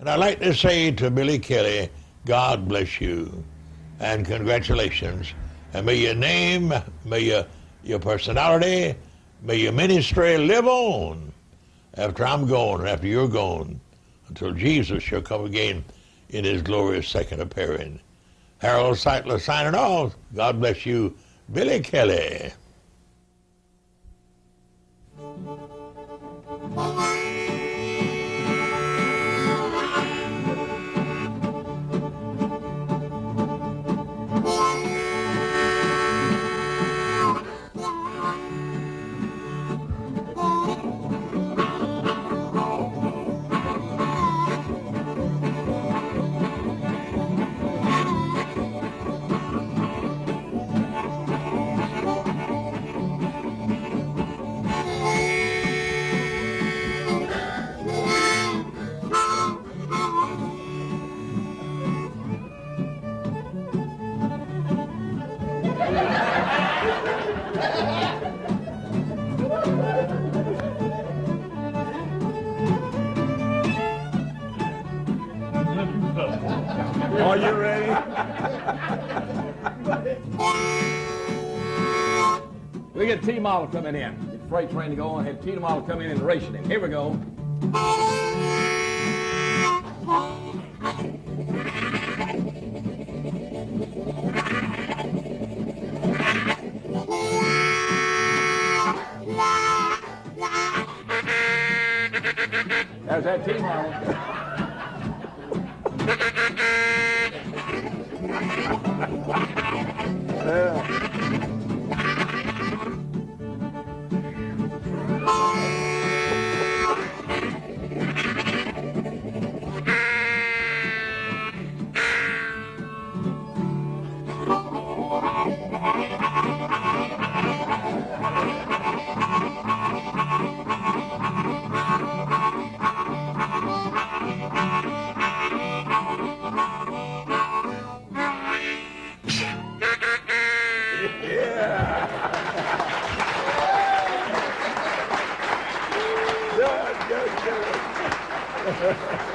And I'd like to say to Billy Kelly, God bless you and congratulations. And may your name, may your personality, may your ministry live on after I'm gone and after you're gone until Jesus shall come again in his glorious second appearing. Harold Seitler signing off. God bless you, Billy Kelly. Are you ready? We get T-model coming in. Get the freight train to go on. Have T-model come in and race it in. Here we go. There's that T-model.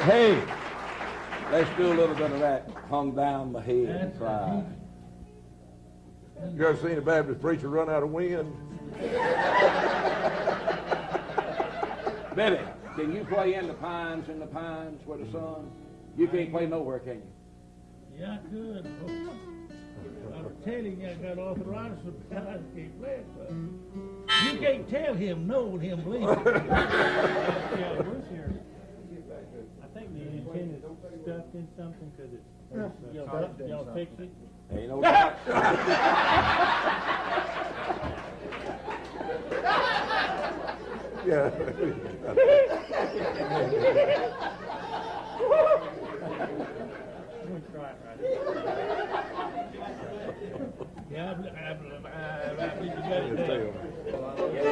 Hey, let's do a little bit of that. Hung down my head and cried. You ever seen a Baptist preacher run out of wind? Billy, can you play in the pines where the sun? You can't play nowhere, can you? Yeah, I could. I'm telling you, I got arthritis, but I can't play it. But you can't tell him no and him believe it. Yeah, Bruce here. I think the antenna's stuffed in something because it's y'all fix it. Ain't no doubt. Yeah. Try it right here. Yeah, I believe you got it there. Yeah.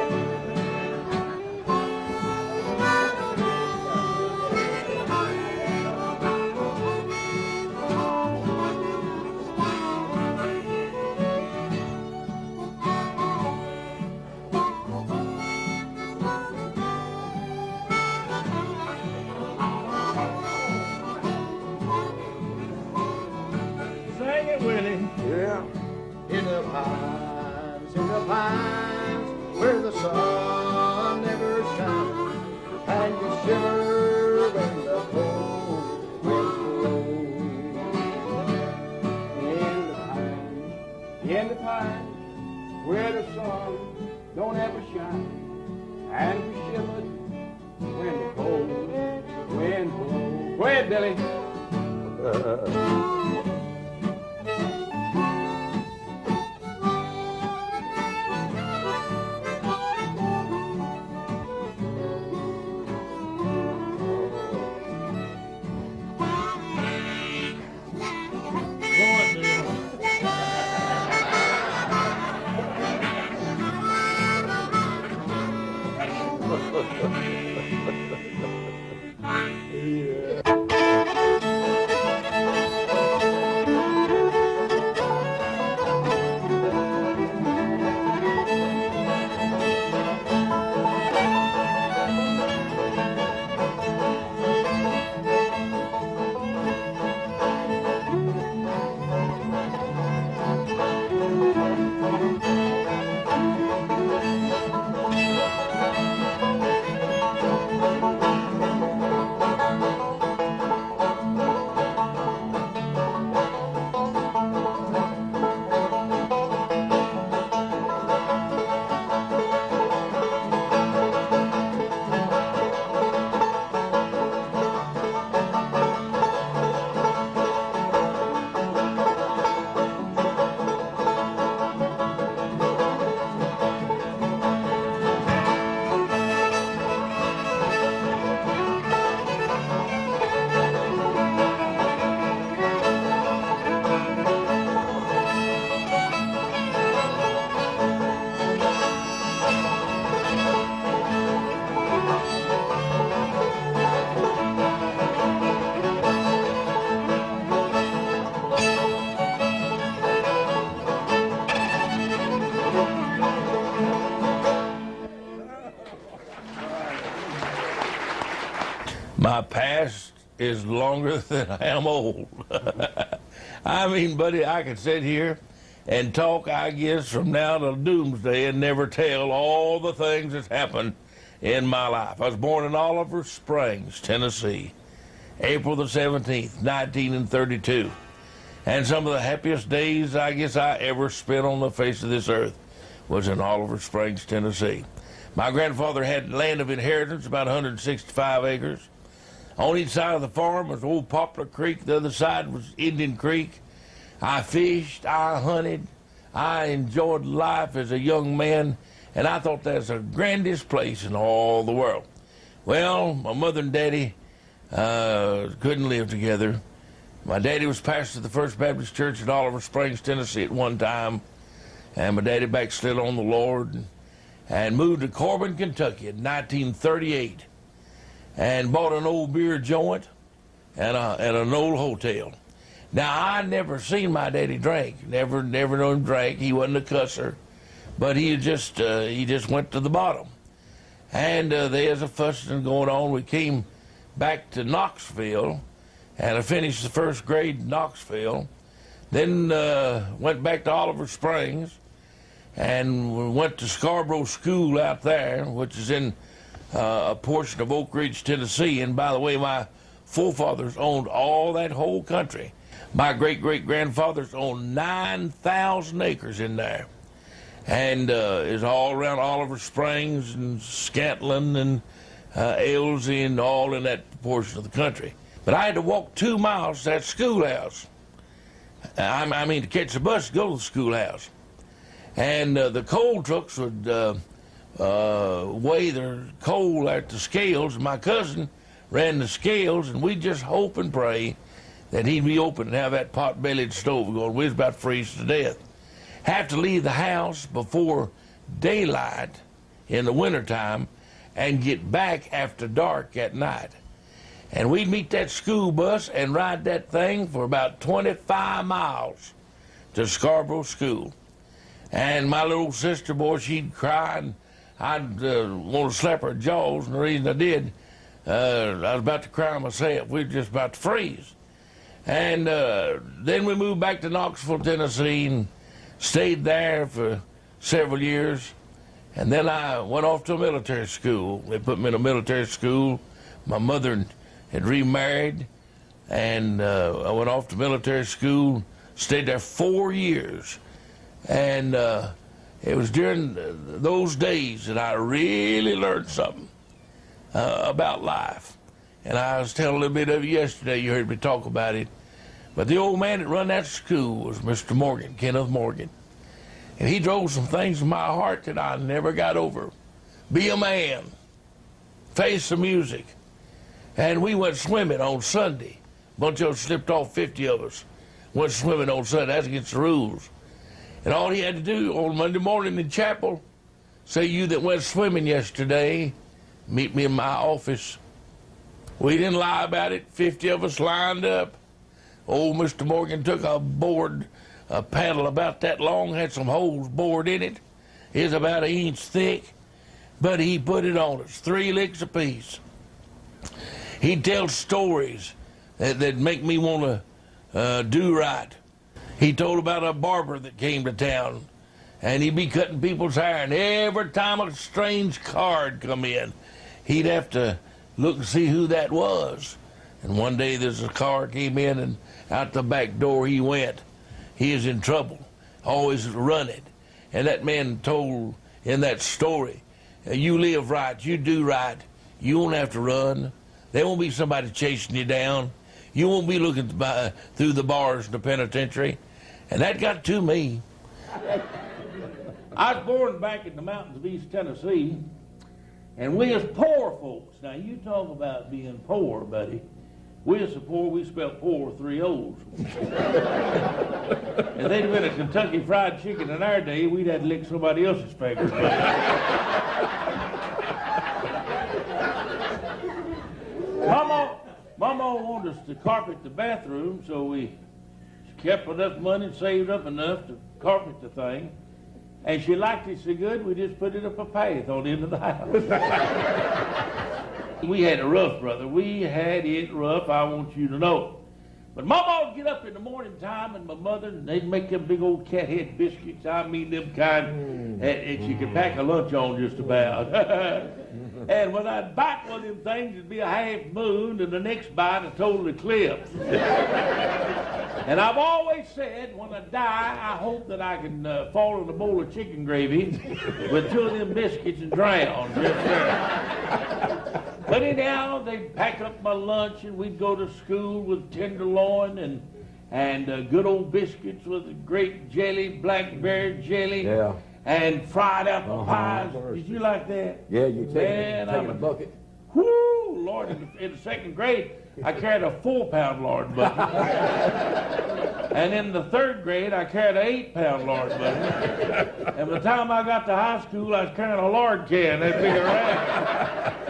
In the pines, where the sun never shines, and you shiver when the cold wind blows. In the pines, where the sun don't ever shine, and we shivered when the cold wind blows. Go ahead, Billy. My past is longer than I am old. I mean, buddy, I could sit here and talk, I guess, from now till doomsday and never tell all the things that's happened in my life. I was born in Oliver Springs, Tennessee, April the 17th, 1932. And some of the happiest days, I guess, I ever spent on the face of this earth was in Oliver Springs, Tennessee. My grandfather had land of inheritance, about 165 acres. On each side of the farm was old Poplar Creek. The other side was Indian Creek. I fished, I hunted, I enjoyed life as a young man, and I thought that's the grandest place in all the world. Well, my mother and daddy couldn't live together. My daddy was pastor of the First Baptist Church in Oliver Springs, Tennessee at one time, and my daddy backslid on the Lord and moved to Corbin, Kentucky in 1938 and bought an old beer joint and an old hotel. Now, I never seen my daddy drink, never known him drink. He wasn't a cusser, but he just went to the bottom. And there's a fussing going on. We came back to Knoxville, and I finished the first grade in Knoxville. Then went back to Oliver Springs, and went to Scarborough School out there, which is in a portion of Oak Ridge, Tennessee. And by the way, my forefathers owned all that whole country. My great-great-grandfathers owned 9,000 acres in there. And it's all around Oliver Springs and Scantling and Elsie and all in that portion of the country. But I had to walk 2 miles to that schoolhouse. I mean, to catch the bus to go to the schoolhouse. And the coal trucks would weigh their coal at the scales. My cousin ran the scales, and we'd just hope and pray that he'd be open and have that pot-bellied stove going. We was about to freeze to death. Have to leave the house before daylight in the wintertime and get back after dark at night. And we'd meet that school bus and ride that thing for about 25 miles to Scarborough School. And my little sister, boy, she'd cry, and I'd want to slap her jaws, and the reason I did, I was about to cry myself. We were just about to freeze. And then we moved back to Knoxville, Tennessee, and stayed there for several years. And then I went off to a military school. They put me in a military school. My mother had remarried, and I went off to military school, stayed there 4 years. And it was during those days that I really learned something about life. And I was telling a little bit of it yesterday. You heard me talk about it. But the old man that run that school was Mr. Morgan, Kenneth Morgan. And he drove some things in my heart that I never got over. Be a man. Face the music. And we went swimming on Sunday. A bunch of us slipped off, 50 of us. Went swimming on Sunday. That's against the rules. And all he had to do on Monday morning in chapel, say, you that went swimming yesterday, meet me in my office. We didn't lie about it. 50 of us lined up. Old Mr. Morgan took a board, a paddle about that long, had some holes bored in it. It was about 1 inch thick, but he put it on us, 3 licks apiece. He'd tell stories that make me want to do right. He told about a barber that came to town, and he'd be cutting people's hair, and every time a strange card come in, he'd have to look and see who that was. And one day there's a car came in, and out the back door he went. He was in trouble, always running. And that man told in that story, you live right, you do right, you won't have to run. There won't be somebody chasing you down. You won't be looking through the bars in the penitentiary. And that got to me. I was born back in the mountains of East Tennessee, and we as poor folks, now you talk about being poor, buddy. We as so poor, we spelled poor with 3 O's. If they'd been a Kentucky Fried Chicken in our day, we'd have to lick somebody else's fingers. Mama wanted us to carpet the bathroom, so we kept enough money and saved up enough to carpet the thing. And she liked it so good, we just put it up a path on the end of the house. We had it rough, brother. We had it rough, I want you to know. But Mama would get up in the morning time, and my mother, and they'd make them big old cat head biscuits. I mean, them kind that you could pack a lunch on just about. And when I'd bite one of them things, it'd be a half moon, and the next bite, a total eclipse. And I've always said, when I die, I hope that I can fall in a bowl of chicken gravy with 2 of them biscuits and drown. Yes, sir. But anyhow, they'd pack up my lunch, and we'd go to school with tenderloin and good old biscuits with grape jelly, blackberry jelly, and fried apple pies. Did you like that? Yeah, you take Man, it in a bucket. Whoo, Lord, in the second grade, I carried a 4-pound lard bucket. And in the third grade, I carried an 8-pound lard bucket. And by the time I got to high school, I was carrying a lard can, that big around.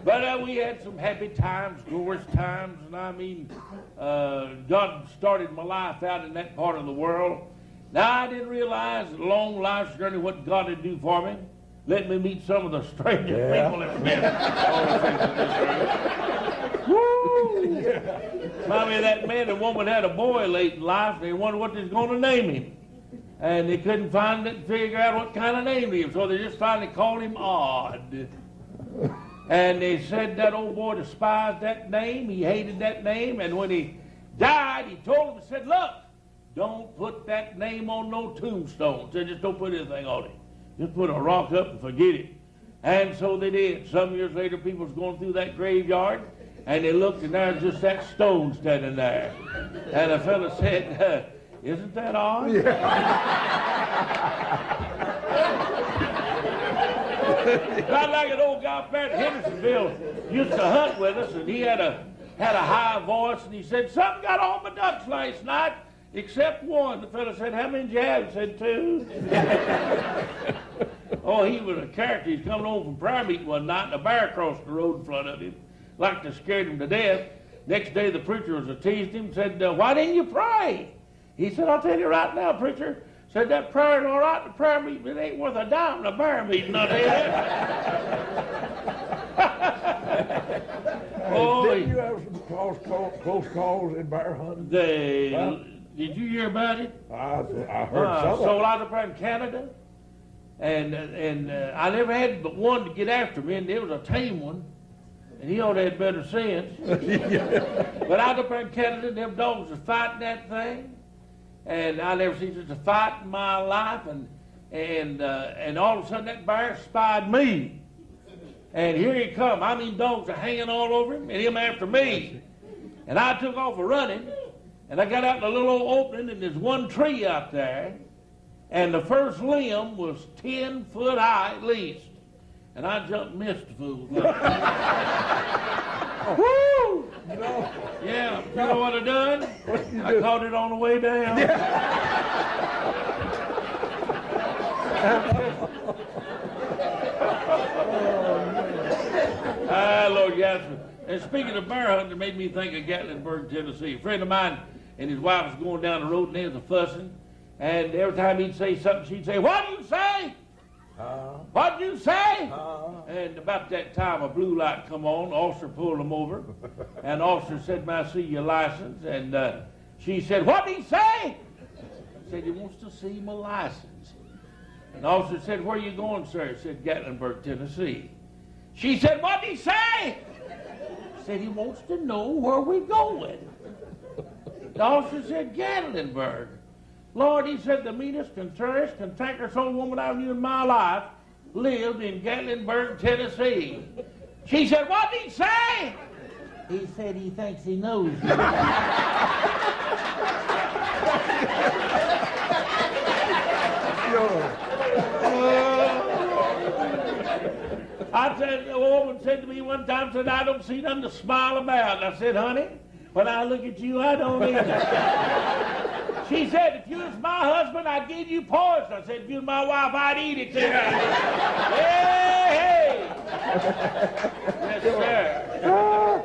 But we had some happy times, glorious times, and I mean, God started my life out in that part of the world. Now, I didn't realize that along life's journey what God would do for me. Let me meet some of the strangest people I've met. Woo! Maybe that man and woman had a boy late in life, and they wondered what they was going to name him. And they couldn't figure out what kind of name to give him, so they just finally called him Odd. And they said that old boy despised that name, he hated that name, and when he died, he told them, he said, look, don't put that name on no tombstone. Said, just don't put anything on it. Just put a rock up and forget it. And so they did. Some years later, people was going through that graveyard, and they looked, and there's just that stone standing there. And a fellow said, isn't that odd? Not like an old guy up there at Hendersonville used to hunt with us, and he had a high voice, and he said, something got on my ducks last night, except one. The fellow said, how many did you have? He said, 2. Oh, he was a character. He's coming home from prayer meeting one night, and a bear crossed the road in front of him. Like to scared him to death. Next day, the preacher was teased him, said, why didn't you pray? He said, I'll tell you right now, preacher. Said, that prayer's all right, the prayer meeting, it ain't worth a dime in a bear meeting, I tell you. Oh, Didn't you have some close calls in bear hunting? Did you hear about it? I heard some. Sold out up in Canada. And I never had but one to get after me, and there was a tame one. And he ought to have better sense. But out up in Canada, them dogs was fighting that thing. And I never seen such a fight in my life, and all of a sudden that bear spied me. And here he come. I mean, dogs are hanging all over him, and him after me. And I took off running, and I got out in a little old opening, and there's one tree out there, and the first limb was 10 foot high at least. And I jumped and missed the fool. Woo! Yeah, you know what I done? I caught it on the way down. Lord, yes. And speaking of bear hunting, it made me think of Gatlinburg, Tennessee. A friend of mine and his wife was going down the road, and they was fussing. And every time he'd say something, she'd say, what do you say? What'd you say? And about that time, a blue light come on. The officer pulled him over. And the officer said, may I see your license? And she said, what'd he say? He said, he wants to see my license. And the officer said, where are you going, sir? He said, Gatlinburg, Tennessee. She said, what'd he say? He said, he wants to know where we're going. The officer said, Gatlinburg. Lord, he said, the meanest, cantankerous, old woman I've knew in my life lived in Gatlinburg, Tennessee. She said, what did he say? He said he thinks he knows you. I said, a woman said to me one time, said, I don't see nothing to smile about. And I said, honey, when I look at you, I don't either. She said, if you was my husband, I'd give you poison. I said, if you was my wife, I'd eat it too. Hey! Yes, sir.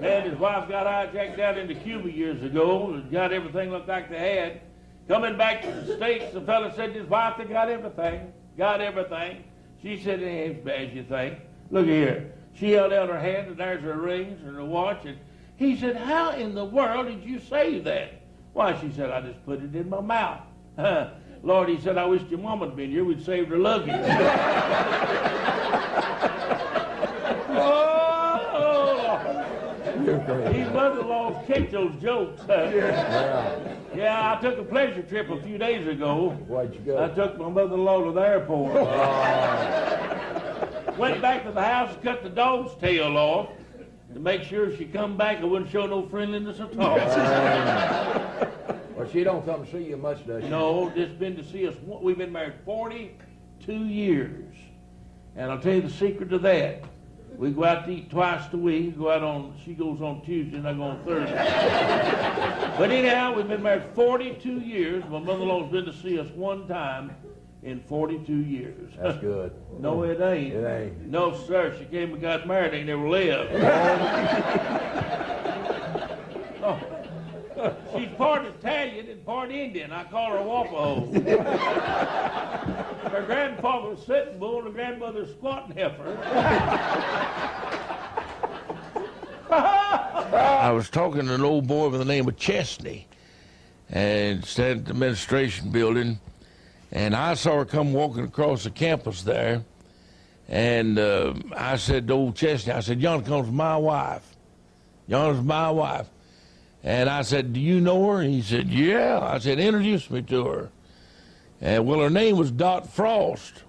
Man, his wife got hijacked down into Cuba years ago and got everything looked like they had. Coming back to the States, the fella said to his wife, they got everything. Got everything. She said, it ain't as bad as you think. Look here. She held out her hand, and there's her rings and her watch. And he said, how in the world did you save that? Why, she said, I just put it in my mouth. Lord, he said, I wish your mama had been here. We'd saved her luggage. These mother-in-laws catch those jokes. Yeah, I took a pleasure trip a few days ago. Where'd you go? I took my mother-in-law to the airport. Went back to the house and cut the dog's tail off to make sure if she come back, I wouldn't show no friendliness at all. Well, she don't come to see you much, does she? No, just been to see us. We've been married 42 years. And I'll tell you the secret to that. We go out to eat twice a week. She goes on Tuesday and I go on Thursday. But anyhow, we've been married 42 years. My mother-in-law's been to see us one time in 42 years. That's good. No, it ain't. It ain't. No, sir. She came and got married. Ain't never lived. Oh. She's part Italian and part Indian. I call her Wapaho. Her grandfather was sitting bull and her grandmother's squatting heifer. I was talking to an old boy by the name of Chesney, and standing at the administration building, and I saw her come walking across the campus there, and I said to old Chesney, I said, Yon comes my wife. Yon's my wife. And I said, do you know her? He said, yeah. I said, introduce me to her. And well, her name was Dot Frost.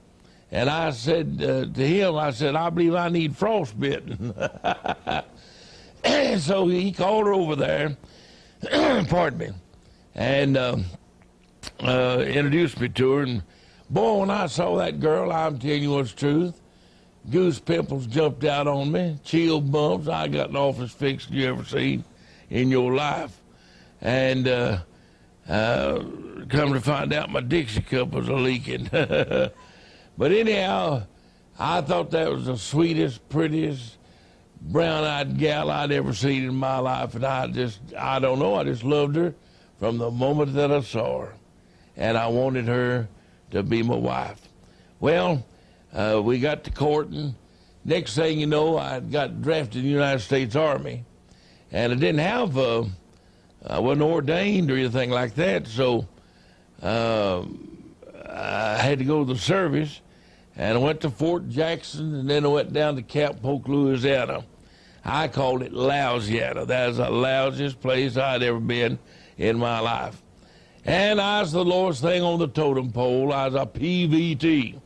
And I said to him, I said, I believe I need frostbitten. So he called her over there, pardon me, and introduced me to her. And boy, when I saw that girl, I'm telling you what's truth, goose pimples jumped out on me, chill bumps. I got an office fix you ever seen in your life. And come to find out my Dixie cup was a-leaking. But anyhow, I thought that was the sweetest, prettiest, brown-eyed gal I'd ever seen in my life. And I just loved her from the moment that I saw her. And I wanted her to be my wife. Well, we got to courting. Next thing you know, I got drafted in the United States Army. And I didn't have, I wasn't ordained or anything like that, so I had to go to the service, and I went to Fort Jackson, and then I went down to Camp Polk, Louisiana. I called it Louisiana. That was the lousiest place I'd ever been in my life. And I was the lowest thing on the totem pole. I was a PVT.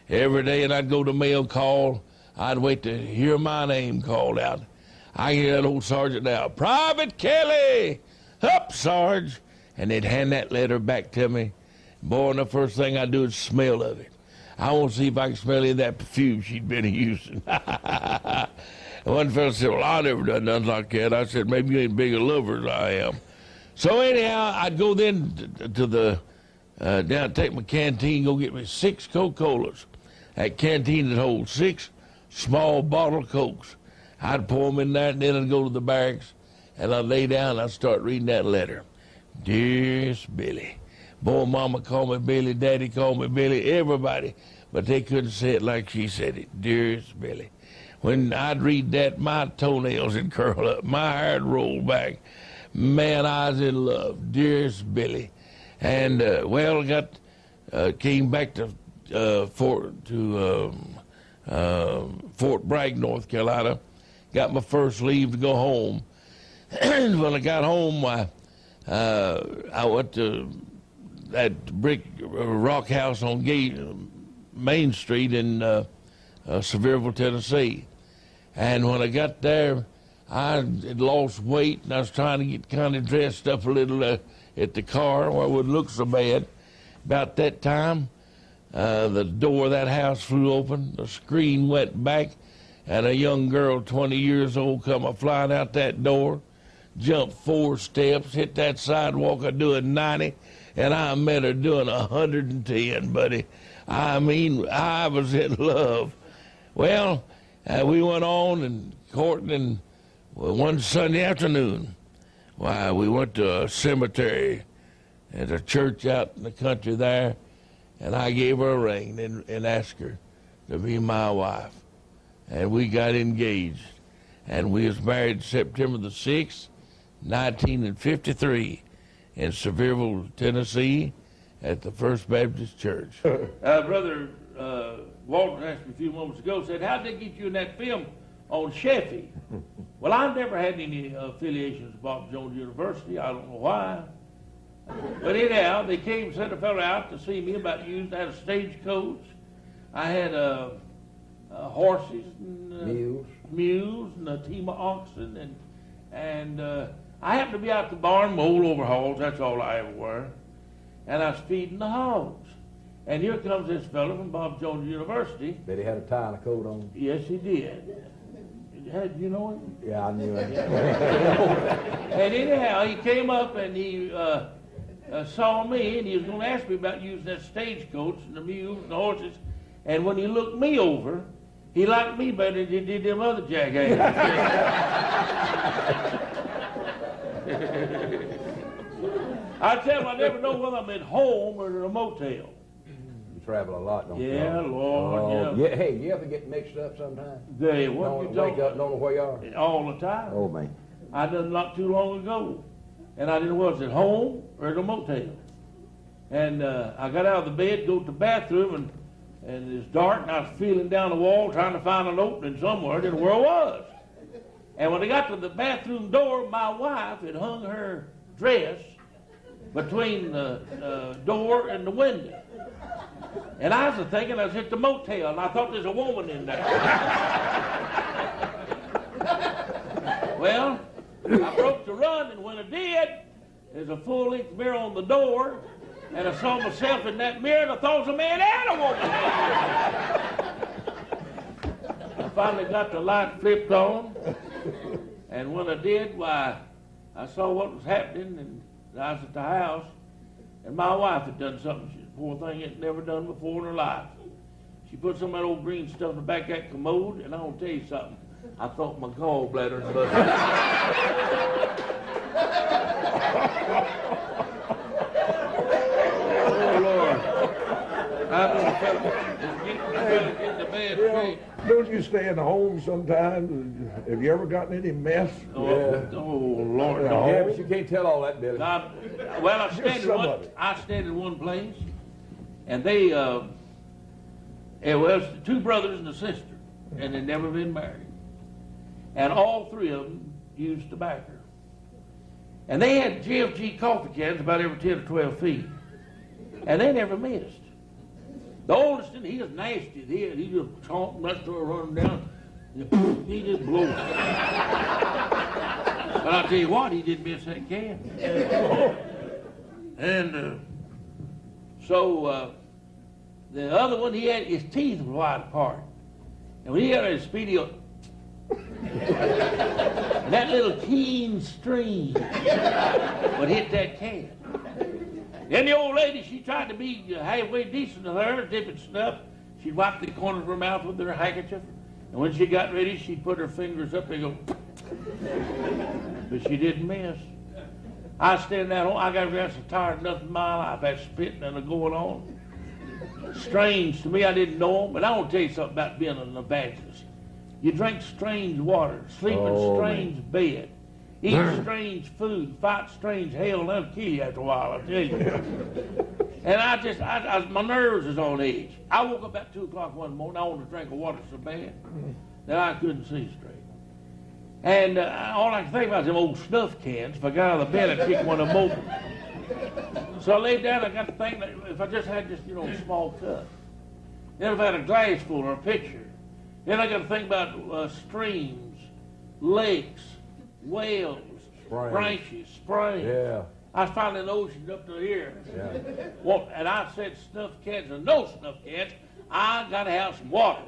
Every day, and I'd go to mail call. I'd wait to hear my name called out. I hear that old sergeant now, Private Kelly, up, Sarge. And they'd hand that letter back to me. Boy, and the first thing I do is smell of it. I want to see if I can smell any of that perfume she'd been using. One fellow said, well, I never done nothing like that. I said, maybe you ain't big a lover as I am. So anyhow, I'd go then to the, down, take my canteen, go get me 6 Coca-Colas. That canteen that holds 6 small bottle Cokes. I'd pour them in there, and then I'd go to the barracks, and I'd lay down, and I'd start reading that letter. Dearest Billy. Boy, Mama called me Billy, Daddy called me Billy, everybody. But they couldn't say it like she said it. Dearest Billy. When I'd read that, my toenails would curl up. My hair would roll back. Man, I was in love. Dearest Billy. And, well, came back to Fort Bragg, North Carolina. Got my first leave to go home. When I got home, I went to that brick rock house on Main Street in Sevierville, Tennessee. And when I got there, I had lost weight, and I was trying to get kind of dressed up a little at the car where it wouldn't look so bad. About that time, the door of that house flew open, the screen went back, and a young girl, 20 years old, come flying out that door, jumped 4 steps, hit that sidewalk doing 90, and I met her doing 110, buddy. I mean, I was in love. Well, we went on and courting, and one Sunday afternoon, why, we went to a cemetery at a church out in the country there, and I gave her a ring and asked her to be my wife. and we got engaged. And we was married September the 6th, 1953 in Sevierville, Tennessee at the First Baptist Church. Brother Walton asked me a few moments ago, said, how did they get you in that film on Sheffy? Well, I've never had any affiliations with Bob Jones University. I don't know why. But anyhow, they came and sent a fellow out to see me about using. I had a stagecoach. I had horses and mules and a team of oxen. And I happened to be out the barn, mold overhauls. That's all I ever were. And I was feeding the hogs. And here comes this fellow from Bob Jones University. Bet he had a tie and a coat on. Yes, he did. Did you know him? Yeah, I knew him. And anyhow, he came up and he saw me, and he was going to ask me about using that stagecoach and the mules and the horses. And when he looked me over, he liked me better than he did them other jackasses. I tell him I never know whether I'm at home or in a motel. You travel a lot, don't you? Yeah, Lord, yeah. Hey, you ever get mixed up sometimes? They, what you Wake up, don't know where you are? All the time. Oh, man. I done not too long ago. And I didn't know was at home or at a motel. And I got out of the bed, go to the bathroom, and it was dark, and I was feeling down the wall trying to find an opening somewhere. I didn't know where I was. And when I got to the bathroom door, my wife had hung her dress between the door and the window. And I was thinking I was at the motel, and I thought there's a woman in there. Well, I broke the run, and when I did, there's a full-length mirror on the door, and I saw myself in that mirror, and I thought it was a man and a woman. I finally got the light flipped on, and when I did, why, I saw what was happening, and I was at the house, and my wife had done something she, poor thing, had never done before in her life. She put some of that old green stuff in the back of that commode, and I want to tell you something. I thought my gallbladder was busted. Oh, Lord. I been getting the bad shape. Don't you stay in the home sometimes? Have you ever gotten any mess? Oh, Lord, no. Yeah, but you can't tell all that, Billy. I stayed in one place, and they, it was two brothers and a sister, and they'd never been married. And all three of them used tobacco. And they had GFG coffee cans about every 10 or 12 feet. And they never missed. The oldest, he was nasty. He just chomped, must have run down. He just blew it. But I'll tell you what, he didn't miss that can. And so the other one, he had his teeth were wide apart. And when he got his speedy, that little keen stream would hit that can. Then the old lady, she tried to be halfway decent to her, dipping snuff. She'd wipe the corner of her mouth with her handkerchief. And when she got ready, she'd put her fingers up and go. But she didn't miss. I was standing at home. I got so tired of nothing in my life. That spitting and going on. Strange to me. I didn't know them. But I want to tell you something about being an evangelist. You drink strange water, sleep in strange bed, eat strange food, fight strange hell, and that'll kill you after a while, I tell you. And my nerves is on edge. I woke up about 2 o'clock one morning. I wanted to drink water so bad that I couldn't see straight. And all I could think about was them old snuff cans. If I got out of the bed, I'd pick one of them open. So I laid down. I got to think that if I just had a small cup, then if I had a glass full or a pitcher. Then I got to think about streams, lakes, wells, branches, springs. Yeah. I was finding an ocean up to here. Yeah. Well, and I said snuff cans or no snuff cans. I got to have some water.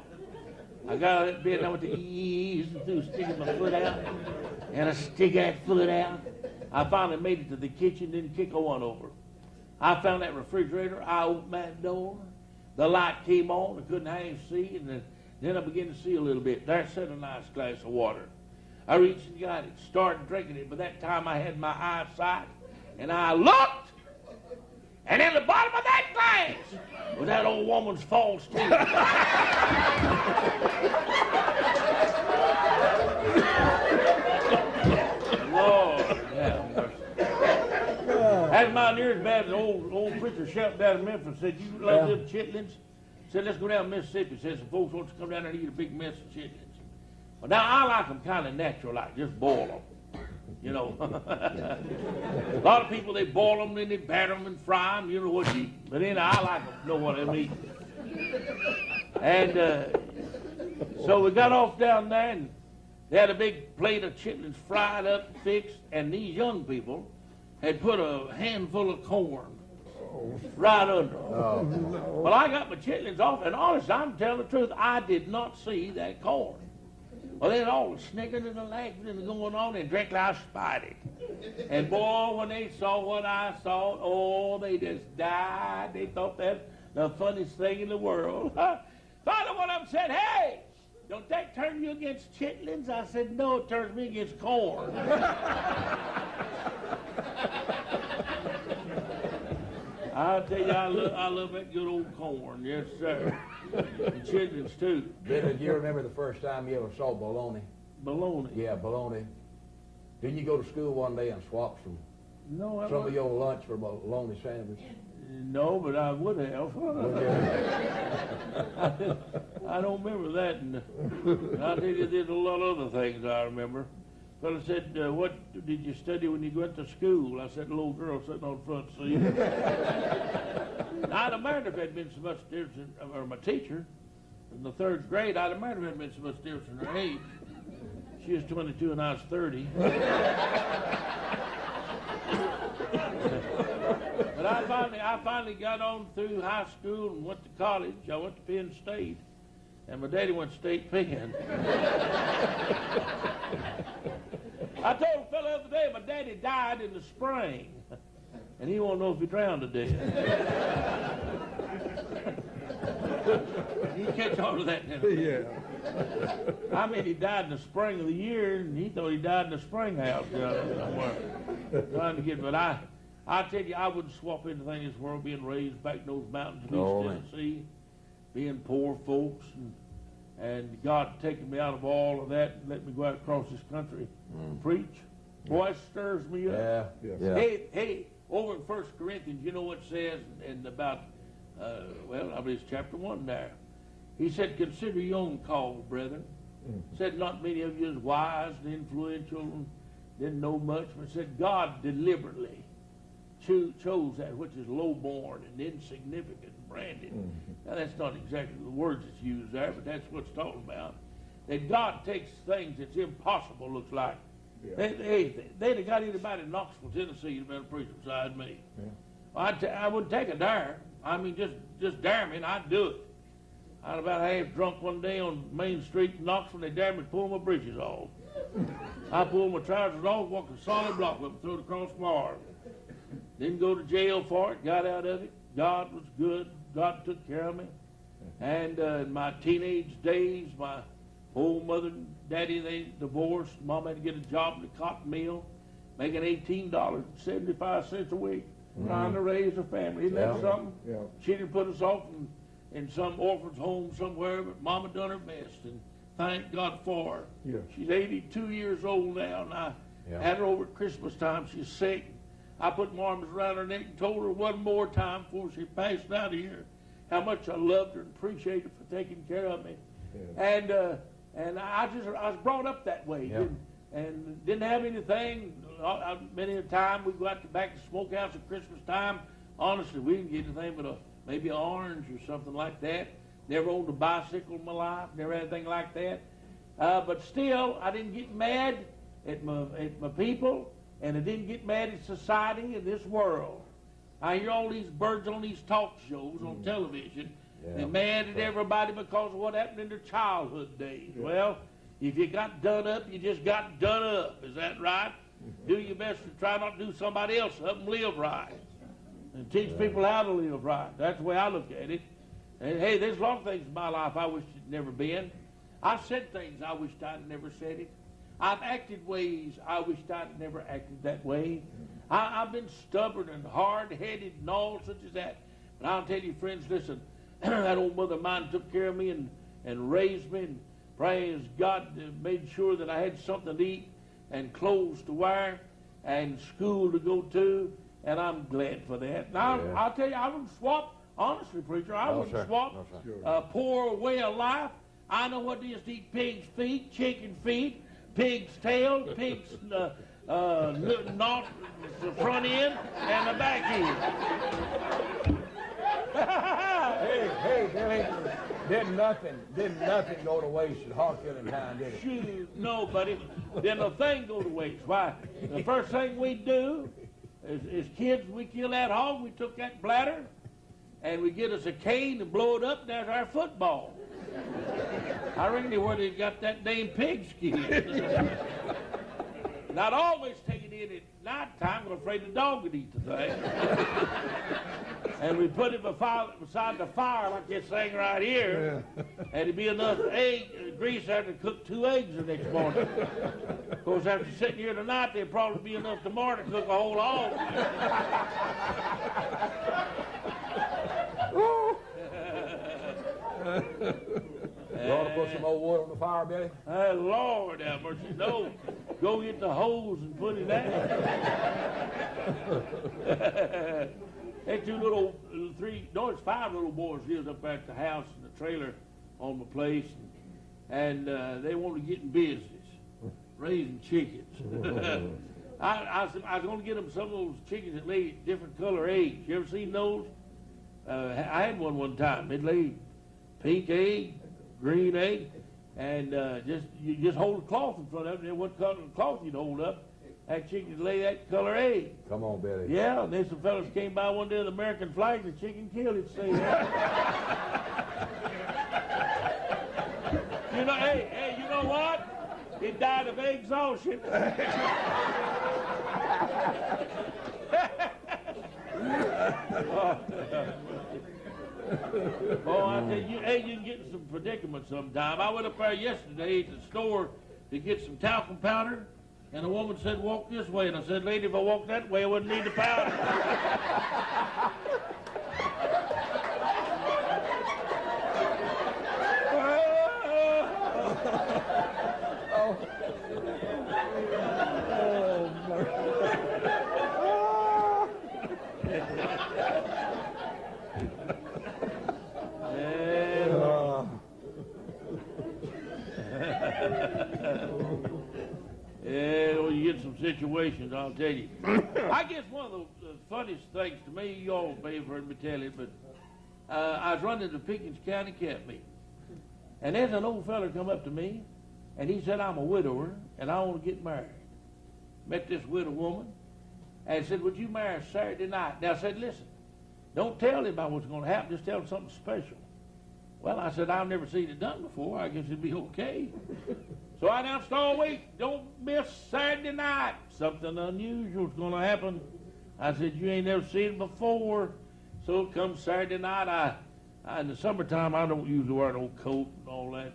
I got out of that bed and I went to ease through sticking my foot out. And I stick that foot out. I finally made it to the kitchen, didn't kick a one over. I found that refrigerator. I opened that door. The light came on. I couldn't half see. And then I began to see a little bit. There sat a nice glass of water. I reached and got it, started drinking it. By that time I had my eyesight, and I looked, And in the bottom of that glass was that old woman's false teeth. Lord, have mercy. That's my nearest bad as old preacher shouting down in Memphis said, "You love them chitlins?" Said, "Let's go down to Mississippi." Said, "Some folks want to come down there and eat a big mess of chitlins." Well, now I like them kind of natural, like just boil them. You know, a lot of people, they boil them, then they batter them and fry them, you know what you eat. But then I like them, know what I'm eating. And so we got off down there, and they had a big plate of chitlins fried up, fixed, and these young people had put a handful of corn right under them. Well, I got my chitlins off, and honestly, I'm telling the truth, I did not see that corn. Well, they had all the snickering and the laughing and going on, and directly I spied it. And boy, when they saw what I saw, oh, they just died. They thought that's the funniest thing in the world. Finally, one of them said, "Hey, don't that turn you against chitlins?" I said, "No, it turns me against corn." I'll tell you, I love that good old corn, yes, sir. And chitlins, too. Billy, do you remember the first time you ever saw bologna? Bologna. Yeah, bologna. Didn't you go to school one day and swap some of your lunch for a bologna sandwich? No, but I would have. I don't remember that. And I'll tell you, there's a lot of other things I remember. Fellow said, "What did you study when you went to school?" I said, "The little girl sitting on the front seat." I'd have married if it had been so much difference, or my teacher, in the third grade, I'd have married if it had been so much difference in her age. She was 22 and I was 30. But I finally got on through high school and went to college. I went to Penn State, and my daddy went to State Penn. I told a fellow the other day, my daddy died in the spring, and he won't know if he drowned to death. You catch on to that, didn't you? Yeah. I mean, he died in the spring of the year, and he thought he died in the spring house somewhere. Trying to get, but I tell you, I wouldn't swap anything in this world, being raised back in those mountains of East Tennessee, being poor folks, and God taking me out of all of that and let me go out across this country and preach. Boy, it stirs me up. Yeah. Hey, over in 1 Corinthians, you know what it says and about, I believe it's chapter 1 there. He said, "Consider your own call, brethren." Said, "Not many of you is wise and influential and didn't know much," but said, "God deliberately chose that which is low-born and insignificant and branded." Now, that's not exactly the words that's used there, but that's what it's talking about. That God takes things that's impossible, looks like. Yeah. They'd have got anybody in Knoxville, Tennessee, to be a preacher beside me. Yeah. I wouldn't take a dare. I mean, just dare me, and I'd do it. I was about half drunk one day on Main Street in Knoxville. They dared me to pull my breeches off. I pulled my trousers off, walked a solid block up and threw it across my arm. Didn't go to jail for it, got out of it. God was good. God took care of me. And in my teenage days, my old mother and daddy, they divorced. Mom had to get a job at the cotton mill, making $18.75 a week, trying to raise a family. Isn't that something? Yeah. She didn't put us off in some orphan's home somewhere, but Mama done her best, and thank God for her. Yeah. She's 82 years old now, and I had her over at Christmas time. She's sick. I put my arms around her neck and told her one more time before she passed out of here how much I loved her and appreciated her for taking care of me. Yeah. And I was brought up that way, and didn't have anything. Many a time we go out back to the smokehouse at Christmas time. Honestly, we didn't get anything but maybe an orange or something like that. Never owned a bicycle in my life. Never had anything like that. But still, I didn't get mad at my people, and I didn't get mad at society in this world. I hear all these birds on these talk shows on television. They're mad at everybody because of what happened in their childhood days. Yeah. Well, if you got done up, you just got done up. Is that right? Do your best to try not to do somebody else up and live right. And teach people how to live right. That's the way I look at it. And hey, there's a lot of things in my life I wish had never been. I've said things I wished I'd never said it. I've acted ways I wished I'd never acted that way. I've been stubborn and hard-headed and all such as that. But I'll tell you, friends, listen, that old mother of mine took care of me and raised me, and praise God, made sure that I had something to eat and clothes to wear and school to go to, and I'm glad for that. Now, Yeah. I'll tell you, I wouldn't swap, honestly, preacher, I No, wouldn't sir. swap No, sir. a poor way of life. I know what it is to eat pig's feet, chicken feet, pig's tail, pig's not the front end and the back end. Hey, Billy, didn't nothing go to waste at Hawk Killing Time, did it? Shoot, no, buddy. Then the thing go to waste. Why? The first thing we do is kids, we kill that hog, we took that bladder, and we get us a cane and blow it up, and there's our football. I reckon where they got that damn pig skin. Not always take it in at night time, I'm afraid the dog would eat the thing. And we put it beside the fire like this thing right here, and it'd be enough grease there to cook 2 eggs the next morning. Of course, after sitting here tonight, there'd probably be enough tomorrow to cook a whole hog. You ought to put some old wood on the fire, Billy. Oh, Lord have mercy. No, go get the hose and put it out. They 5 little boys lived up at the house in the trailer on my place, and they wanted to get in business, raising chickens. I was going to get them some of those chickens that lay different color eggs. You ever seen those? I had one time. It laid pink egg, green egg, and you just hold a cloth in front of it, and what color cloth you'd hold up, that chicken would lay that color egg. Come on, Billy. Yeah, and then some fellas came by one day with American flag, the chicken killed it, say that. You know, hey, you know what? It died of exhaustion. Oh, I tell you, hey, you can get in some predicament sometime. I went up there yesterday to the store to get some talcum powder, and a woman said, walk this way. And I said, lady, if I walk that way, I wouldn't need the powder. Yeah, well, you get some situations, I'll tell you. I guess one of the funniest things to me, you all may have heard me tell it, but I was running the Pickens County camp meeting. And there's an old fella come up to me, and he said, I'm a widower, and I want to get married. Met this widow woman, and said, would you marry us Saturday night? Now I said, listen, don't tell him about what's going to happen, just tell him something special. Well, I said, I've never seen it done before. I guess it'd be okay. So I announced all week, don't miss Saturday night. Something unusual's going to happen. I said, you ain't never seen it before. So it comes Saturday night. I in the summertime, I don't usually wear no coat and all that.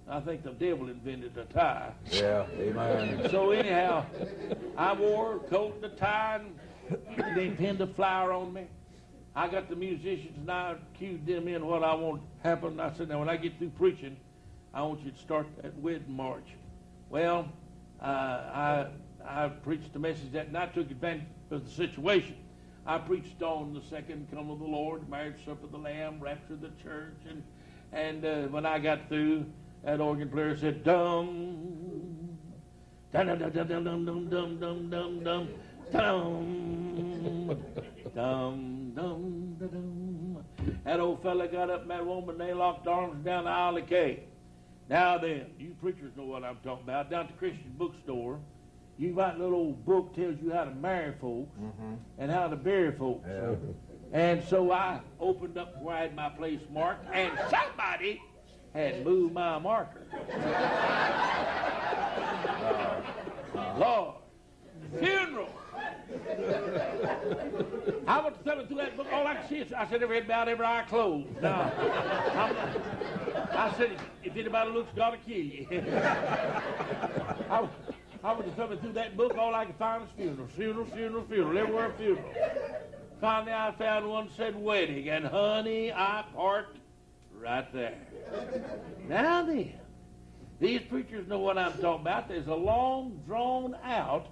I think the devil invented a tie. Yeah, amen. So anyhow, I wore a coat and a tie, and they pinned a flower on me. I got the musicians, and I cued them in what I want to happen. I said, now when I get through preaching, I want you to start that wedding march. Well, I preached the message that night, took advantage of the situation. I preached on the second coming of the Lord, marriage supper of the Lamb, rapture of the church, and when I got through, that organ player said, dum, dum, dum, dum, dum, dum, dum, dum, dum, dum, dum, dum, dum, dum, dum. That old fella got up and that woman, they locked arms down the aisle of cake. Now then, you preachers know what I'm talking about. Down at the Christian bookstore, you got a little old book tells you how to marry folks and how to bury folks. Yeah. And so I opened up where I had my place marked, and somebody had moved my marker. Lord, funeral. I went to thumbing through that book. All I could see is, I said, every head bowed, every eye closed. Now, I said, if anybody looks, God will kill you. I was coming through that book, all I could find was funeral, funeral, funeral, funeral, everywhere funeral. Finally, I found one that said wedding, and honey, I parked right there. Now then, these preachers know what I'm talking about. There's a long, drawn-out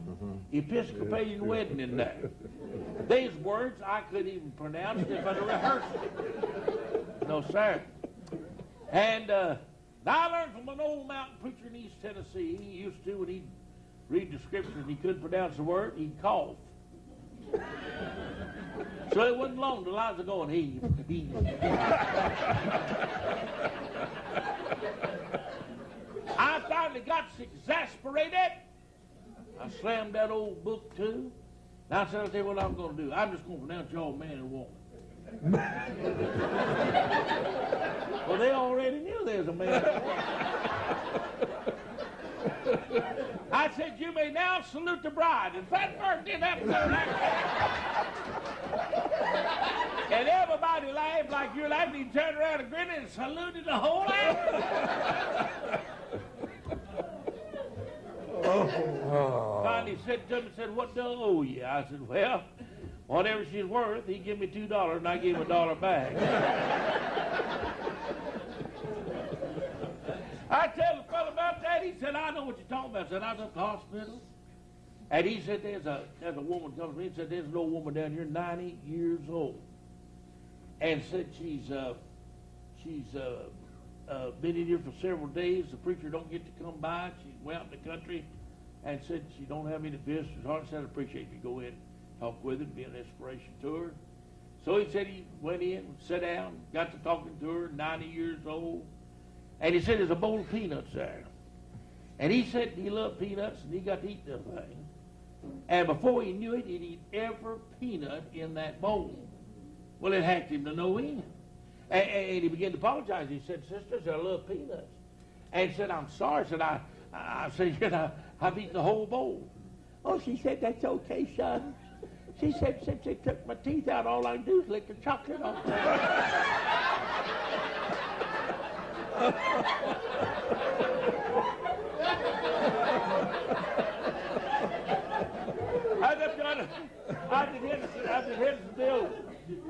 Episcopalian wedding in there. These words I couldn't even pronounce if I'd rehearsed it. No, sir. And I learned from an old mountain preacher in East Tennessee. He used to, when he'd read the scriptures and he couldn't pronounce the word, he'd cough. So it wasn't long till I was going, he. I finally got exasperated. I slammed that old book too. And I said, I'll tell you what I'm going to do. I'm just going to pronounce y'all man and woman. Well, they already knew there was a man and a woman. I said, you may now salute the bride. And that first did that. And everybody laughed like you're laughing. He turned around and grinned and saluted the whole lot. Finally said to me, what do I owe you? I said, well, whatever she's worth. He gave me $2 and I gave him $1 back. I tell the fellow about that. He said, I know what you're talking about. I said, I was at the hospital. And he said, there's a woman comes to me and said, there's an old woman down here, 90 years old. And said she's been in here for several days. The preacher don't get to come by. She went out in the country and said she don't have any visitors. I said, I'd appreciate if you go in, talk with her, be an inspiration to her. So he said he went in, sat down, got to talking to her, 90 years old. And he said, there's a bowl of peanuts there. And he said he loved peanuts, and he got to eat that thing. And before he knew it, he'd eat every peanut in that bowl. Well, it hacked him to no end. And he began to apologize. He said, sisters, I love peanuts. And he said, I'm sorry. I said, I've eaten the whole bowl. Oh, she said, that's okay, son. She said, since they took my teeth out, all I can do is lick the chocolate off.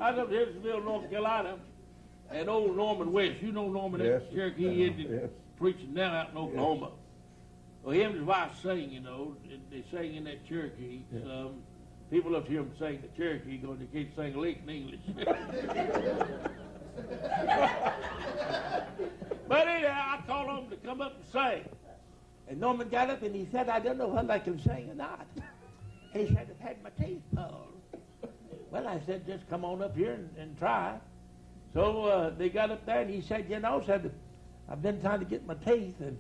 I was up in Hendersonville, North Carolina, and old Norman West. You know Norman, yes. Cherokee Indian, preaching now out in Oklahoma. Yes. Well, him and his wife sang, you know. They sang in that Cherokee. Yes. People love to hear them sing the Cherokee because they can't sing a lick in English. But anyhow, I called on him to come up and sing. And Norman got up and he said, I don't know whether I can sing or not. He said, I've had my teeth pulled. Well, I said, just come on up here and try. So they got up there and he said, you know, I've been trying to get my teeth. And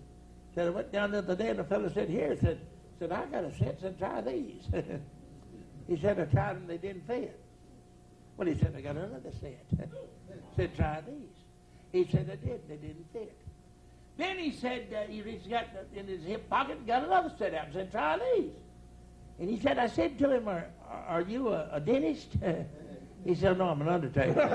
said, I went down the other day and the fellow said, here, said, I got a set, said, try these. He said, I tried them, they didn't fit. Well, he said, I got another set. Said, try these. He said, I did, they didn't fit. Then he said, he got in his hip pocket and got another set out and said, try these. And he said, I said to him, are you a dentist? He said, no, I'm an undertaker.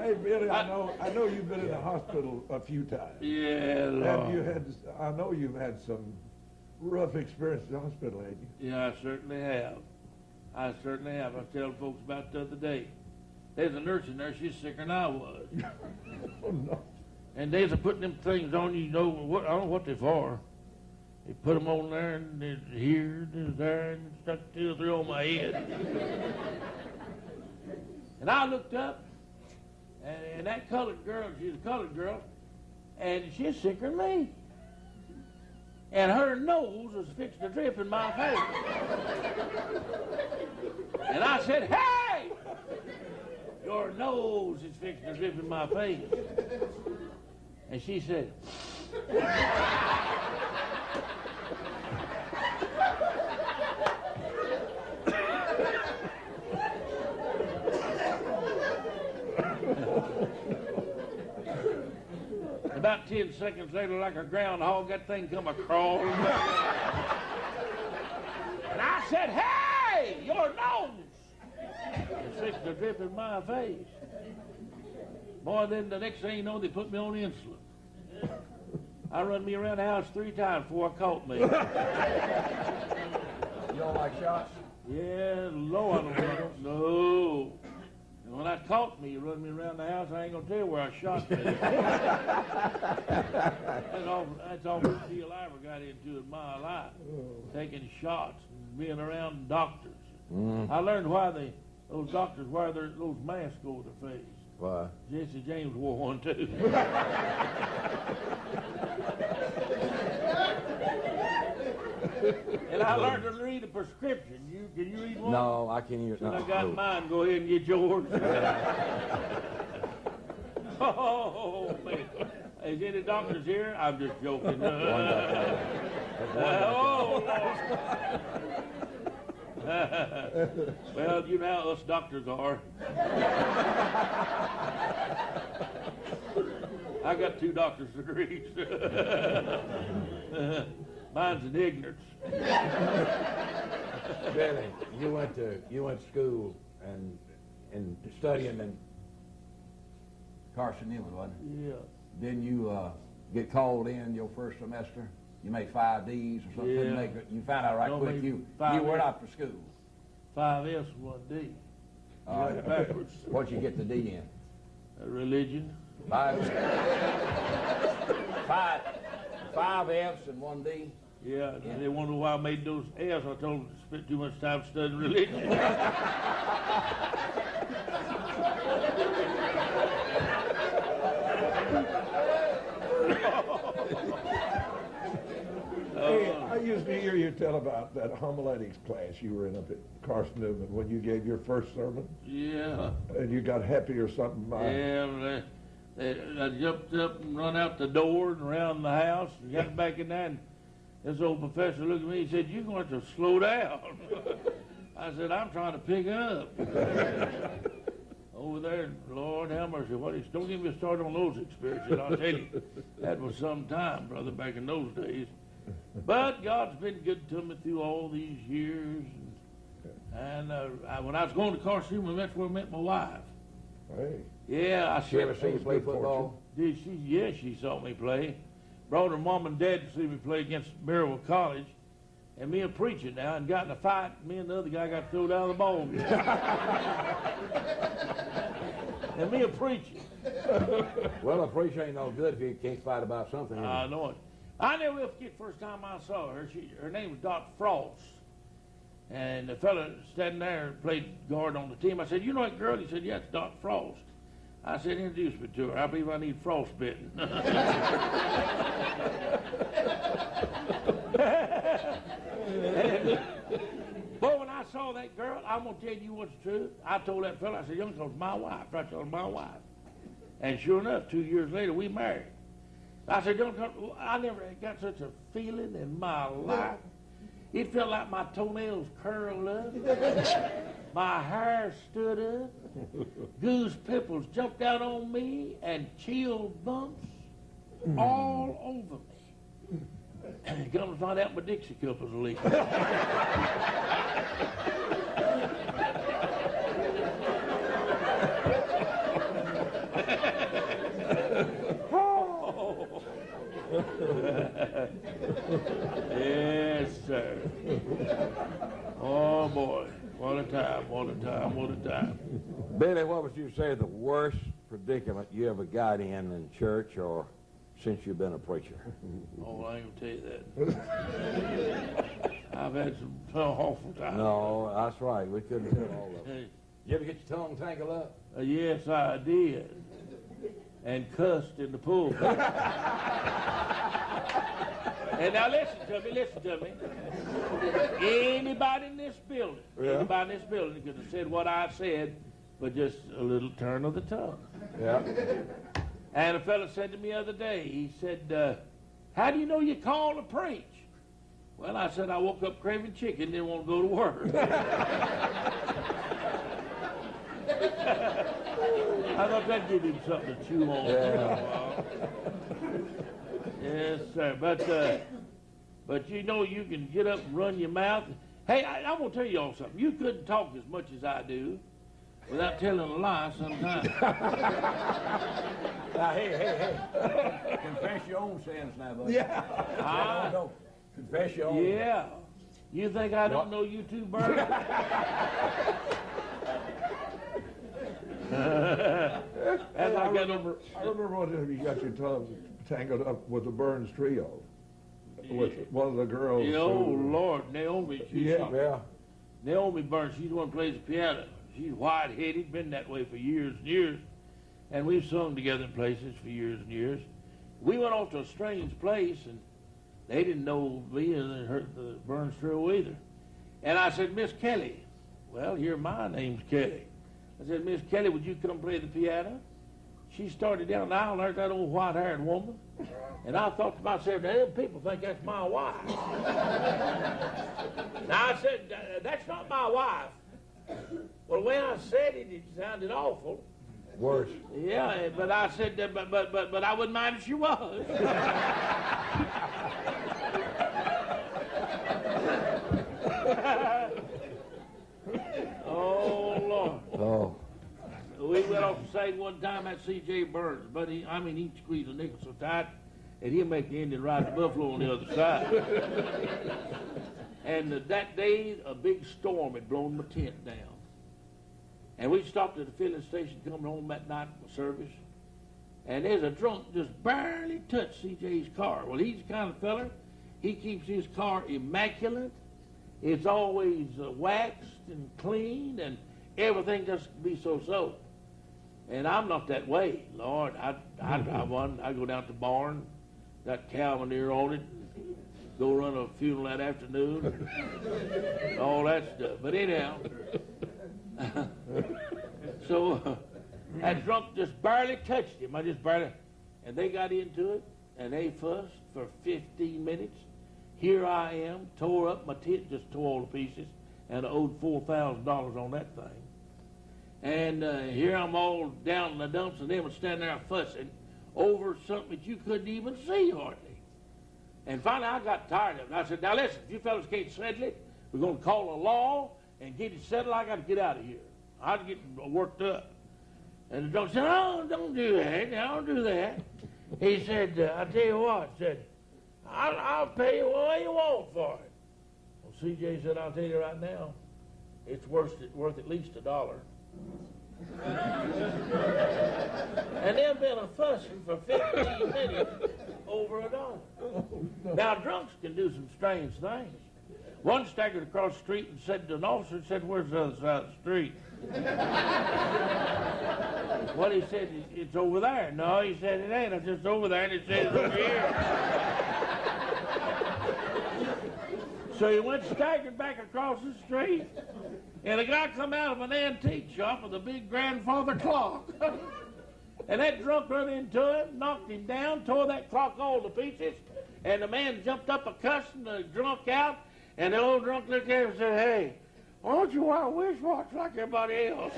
Hey, Billy, I know you've been in the hospital a few times. Yeah, Lord. I know you've had some rough experience in the hospital, haven't you? Yeah, I certainly have. I was telling folks about the other day. There's a nurse in there, she's sicker than I was. Oh, no. And they's putting them things on you, I don't know what they're for. They put them on there, and they're here, and they're there, and stuck 2 or 3 on my head. And I looked up, and that colored girl, she's a colored girl, and she's sicker than me. And her nose was fixing to drip in my face. And I said, hey! Your nose is fixing to drip in my face. And she said, about 10 seconds later, like a groundhog, that thing come a-crawling back. And I said, hey, your nose is fixing to drip in my face. Boy, then the next thing you know, they put me on insulin. I run me around the house 3 times before I caught me. You don't like shots? Yeah, Lord, I don't. No. And when I caught me, you run me around the house, I ain't gonna tell you where I shot me. That's all the deal I ever got into in my life. Taking shots and being around doctors. I learned why those doctors wear those masks over their face. Why? Jesse James wore one too. And I learned to read a prescription. Can you read one? No, I can't even. Since I got mine, go ahead and get yours. Oh, man. Is any doctors here? I'm just joking. Oh, Lord. Well, you know how us doctors are. I got 2 doctor's degrees. Mine's in ignorance. Billy, you went to school and studying in Carson Newman, wasn't it? Yeah. Didn't you get called in your first semester? You made 5 Ds or something. Yeah. You found out right No, quick maybe you 5 were Ds. not for school. 5 F's, 1 D. You got it backwards. What'd you get the D in? Religion. 5 F's and 1 D. Yeah, and they wonder why I made those F's. I told them to spend too much time studying religion. Hey, I used to hear you tell about that homiletics class you were in up at Carson Newman when you gave your first sermon. Yeah. And you got happy or something. Yeah, I jumped up and run out the door and around the house and got back in there, and this old professor looked at me and said, "You're going to slow down." I said, "I'm trying to pick up." Over there, Lord have mercy, don't get me started on those experiences. I'll tell you, that was some time, brother, back in those days. But God's been good to me through all these years. And when I was going to Carson Newman, that's where I met my wife. Hey. Yeah, She ever see you play football? Did she? Yeah, she saw me play. Brought her mom and dad to see me play against Burrell College. And me a preaching now, and got in a fight. Me and the other guy got thrown out of the ball game. And me a preaching. Well, a preacher ain't no good if you can't fight about something. I know it. I never will forget the first time I saw her. Her name was Dr. Frost. And the fella standing there played guard on the team. I said, "You know that girl?" He said, "Yeah, it's Dr. Frost." I said, "Introduce me to her. I believe I need frostbitten." Boy, when I saw that girl, I'm going to tell you what's true. I told that fella, I said, "Young girl's my wife." I told her, "My wife." And sure enough, 2 years later, we married. I said, I never got such a feeling in my life. It felt like my toenails curled up. My hair stood up. Goose pimples jumped out on me and chill bumps all over me. Come to find out my Dixie cup was leaking. Yes, sir. Oh, boy. What a time, what a time, what a time. Billy, what would you say the worst predicament you ever got in church or since you've been a preacher? Oh, I ain't going to tell you that. I've had some awful times. No, that's right. We couldn't tell all of them. Did you ever get your tongue tangled up? Yes, I did. And cussed in the pulpit. And now listen to me. Anybody in this building could have said what I said, but just a little turn of the tongue. Yeah. And a fellow said to me the other day, he said, "How do you know you're called to preach?" Well, I said, "I woke up craving chicken, didn't want to go to work." I thought that'd give him something to chew on. Yeah. Yes, sir. But you know you can get up and run your mouth. Hey, I'm going to tell you all something. You couldn't talk as much as I do. without telling a lie sometimes. Now, hey. Confess your own sins now, buddy. Yeah. No. Confess your own. Yeah. You think I don't know you two, Burrell? I remember one time you got your tongue tangled up with the Burns Trio. With one of the girls. Oh, Lord, Naomi. Yeah. Naomi Burns, she's the one who plays the piano. She's white-headed, been that way for years and years. And we've sung together in places for years and years. We went off to a strange place, and they didn't know me and the Burns Trio either. And I said, Miss Kelly, well, here my name's Kelly. I said, Miss Kelly, would you come play the piano? She started down the aisle, and there's that old white-haired woman. And I thought to myself, now, them people think that's my wife. Now, I said, that's not my wife. Well, when I said it, it sounded awful. Worse. Yeah, but I said, but I wouldn't mind if she was. Oh, Lord. Oh. We went off to sing one time at C.J. Burns, but he'd squeeze a nickel so tight, and he'll make the Indian ride the buffalo on the other side. And that day, a big storm had blown my tent down. And we stopped at the filling station coming home that night from service, and there's a drunk just barely touched C.J.'s car. Well, he's the kind of feller, he keeps his car immaculate. It's always waxed and clean, and everything just be so. And I'm not that way, Lord. I go down to the barn, got cow manure on it, go run a funeral that afternoon, all that stuff. But anyhow, so that drunk just barely touched him. And they got into it, and they fussed for 15 minutes. Here I am, tore up, my tent just tore all to pieces, and I owed $4,000 on that thing. And here I'm all down in the dumps, and they were standing there fussing over something that you couldn't even see hardly. And finally I got tired of it. I said, now listen, if you fellas can't settle it, we're going to call a law and get it settled. I got to get out of here. I was getting worked up. And the drunk said, oh, don't do that. Don't do that. He said, I tell you what, said, I'll pay you what you want for it. Well, C.J. said, I'll tell you right now, it's worth at least $1. And they've been a fussing for 15 minutes over $1. Now, drunks can do some strange things. One staggered across the street and said to an officer, where's the other side of the street? Well, he said, it's over there. No, he said, it ain't. It's just over there, and it says over here. So he went staggered back across the street, and a guy come out of an antique shop with a big grandfather clock. And that drunk run into him, knocked him down, tore that clock all to pieces, and the man jumped up a cussing the drunk out, and the old drunk looked at him and said, hey, why don't you wear a wristwatch like everybody else?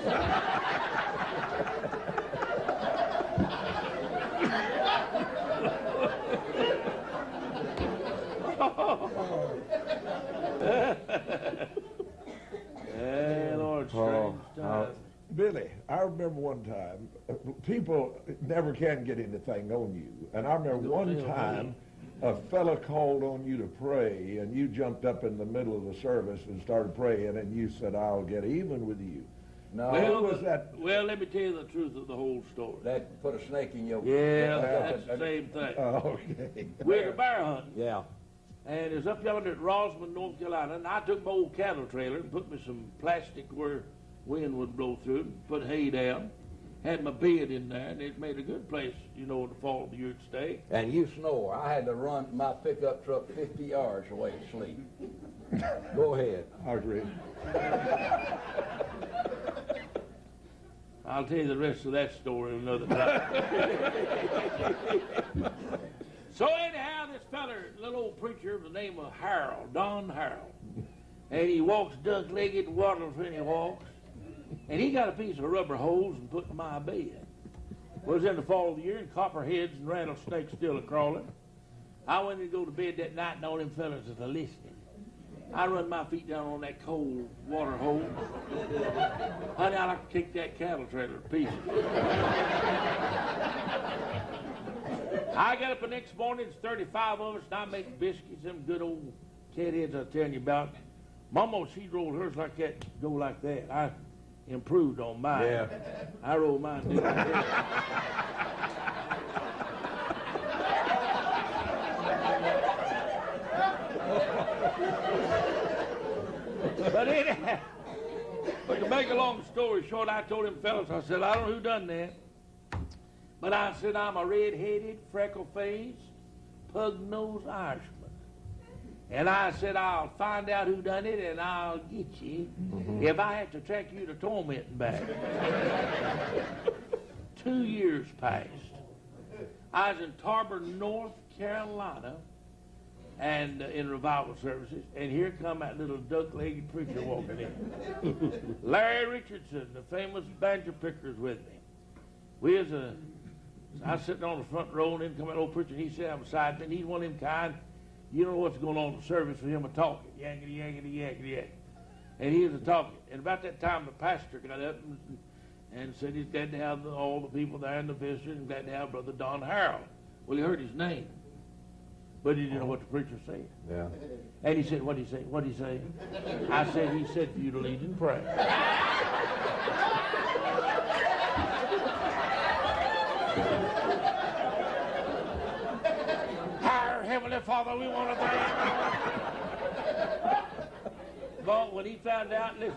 Hey, Lord, strange times. Billy, I remember one time, people never can get anything on you. And I remember one time, a fella called on you to pray, and you jumped up in the middle of the service and started praying, and you said, I'll get even with you. No. Well, was that? Well, let me tell you the truth of the whole story. That put a snake in your... Yeah, that's the same thing. Okay. We're bear hunting. Yeah. And it was up yonder at Rosman, North Carolina, and I took my old cattle trailer and put me some plastic where wind would blow through it, and put hay down, had my bed in there, and it made a good place, in the fall of the year to stay. And you snore. I had to run my pickup truck 50 yards away to sleep. Go ahead. I agree. I'll tell you the rest of that story another time. So anyhow, this feller, little old preacher by the name of Harold, Don Harold, and he walks duck-legged and waddles when he walks, and he got a piece of rubber hose and put in my bed. It was in the fall of the year, and copperheads and rattlesnakes still a-crawling. I went to go to bed that night, and all them fellas was a-listening. I run my feet down on that cold water hole. Honey, I like to kick that cattle trailer to pieces. I get up the next morning, it's 35 of us, and I make biscuits, them good old cat heads I was telling you about. Mama, she rolled hers like that, go like that. I improved on mine. Yeah. I rolled mine do like that. But anyhow, but to make a long story short, I told them fellas, I said, I don't know who done that. But I said, I'm a red-headed, freckle-faced, pug-nosed Irishman. And I said, I'll find out who done it, and I'll get you if I have to track you to torment and back. 2 years passed. I was in Tarboro, North Carolina, and in revival services, and here come that little duck-legged preacher walking in. Larry Richardson, the famous banjo picker's with me. I was sitting on the front row, and then come that old preacher, and he sat beside me, and he's one of them kind, you know what's going on in the service for him a talking, yakety, yakety, yakety, yakety. And he was a talking. And about that time, the pastor got up and said he's glad to have all the people there and the visitors, and glad to have Brother Don Harrell. Well, he heard his name, but he didn't know what the preacher said. Yeah. And he said, what'd he say? What'd he say? I said, he said for you to lead in prayer. Our Heavenly Father, we want to thank you. But when he found out, listen,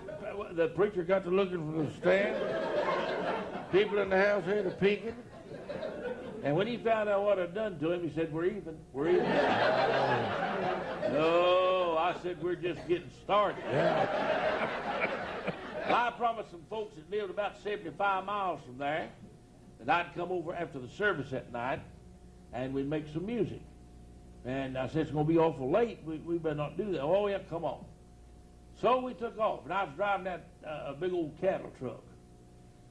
the preacher got to looking for the stand. People in the house here to peeking. And when he found out what I'd done to him, he said, we're even. We're even. No, I said, we're just getting started. Yeah. Well, I promised some folks that lived about 75 miles from there that I'd come over after the service that night and we'd make some music. And I said, it's going to be awful late. We better not do that. Oh, yeah, come on. So we took off, and I was driving that big old cattle truck.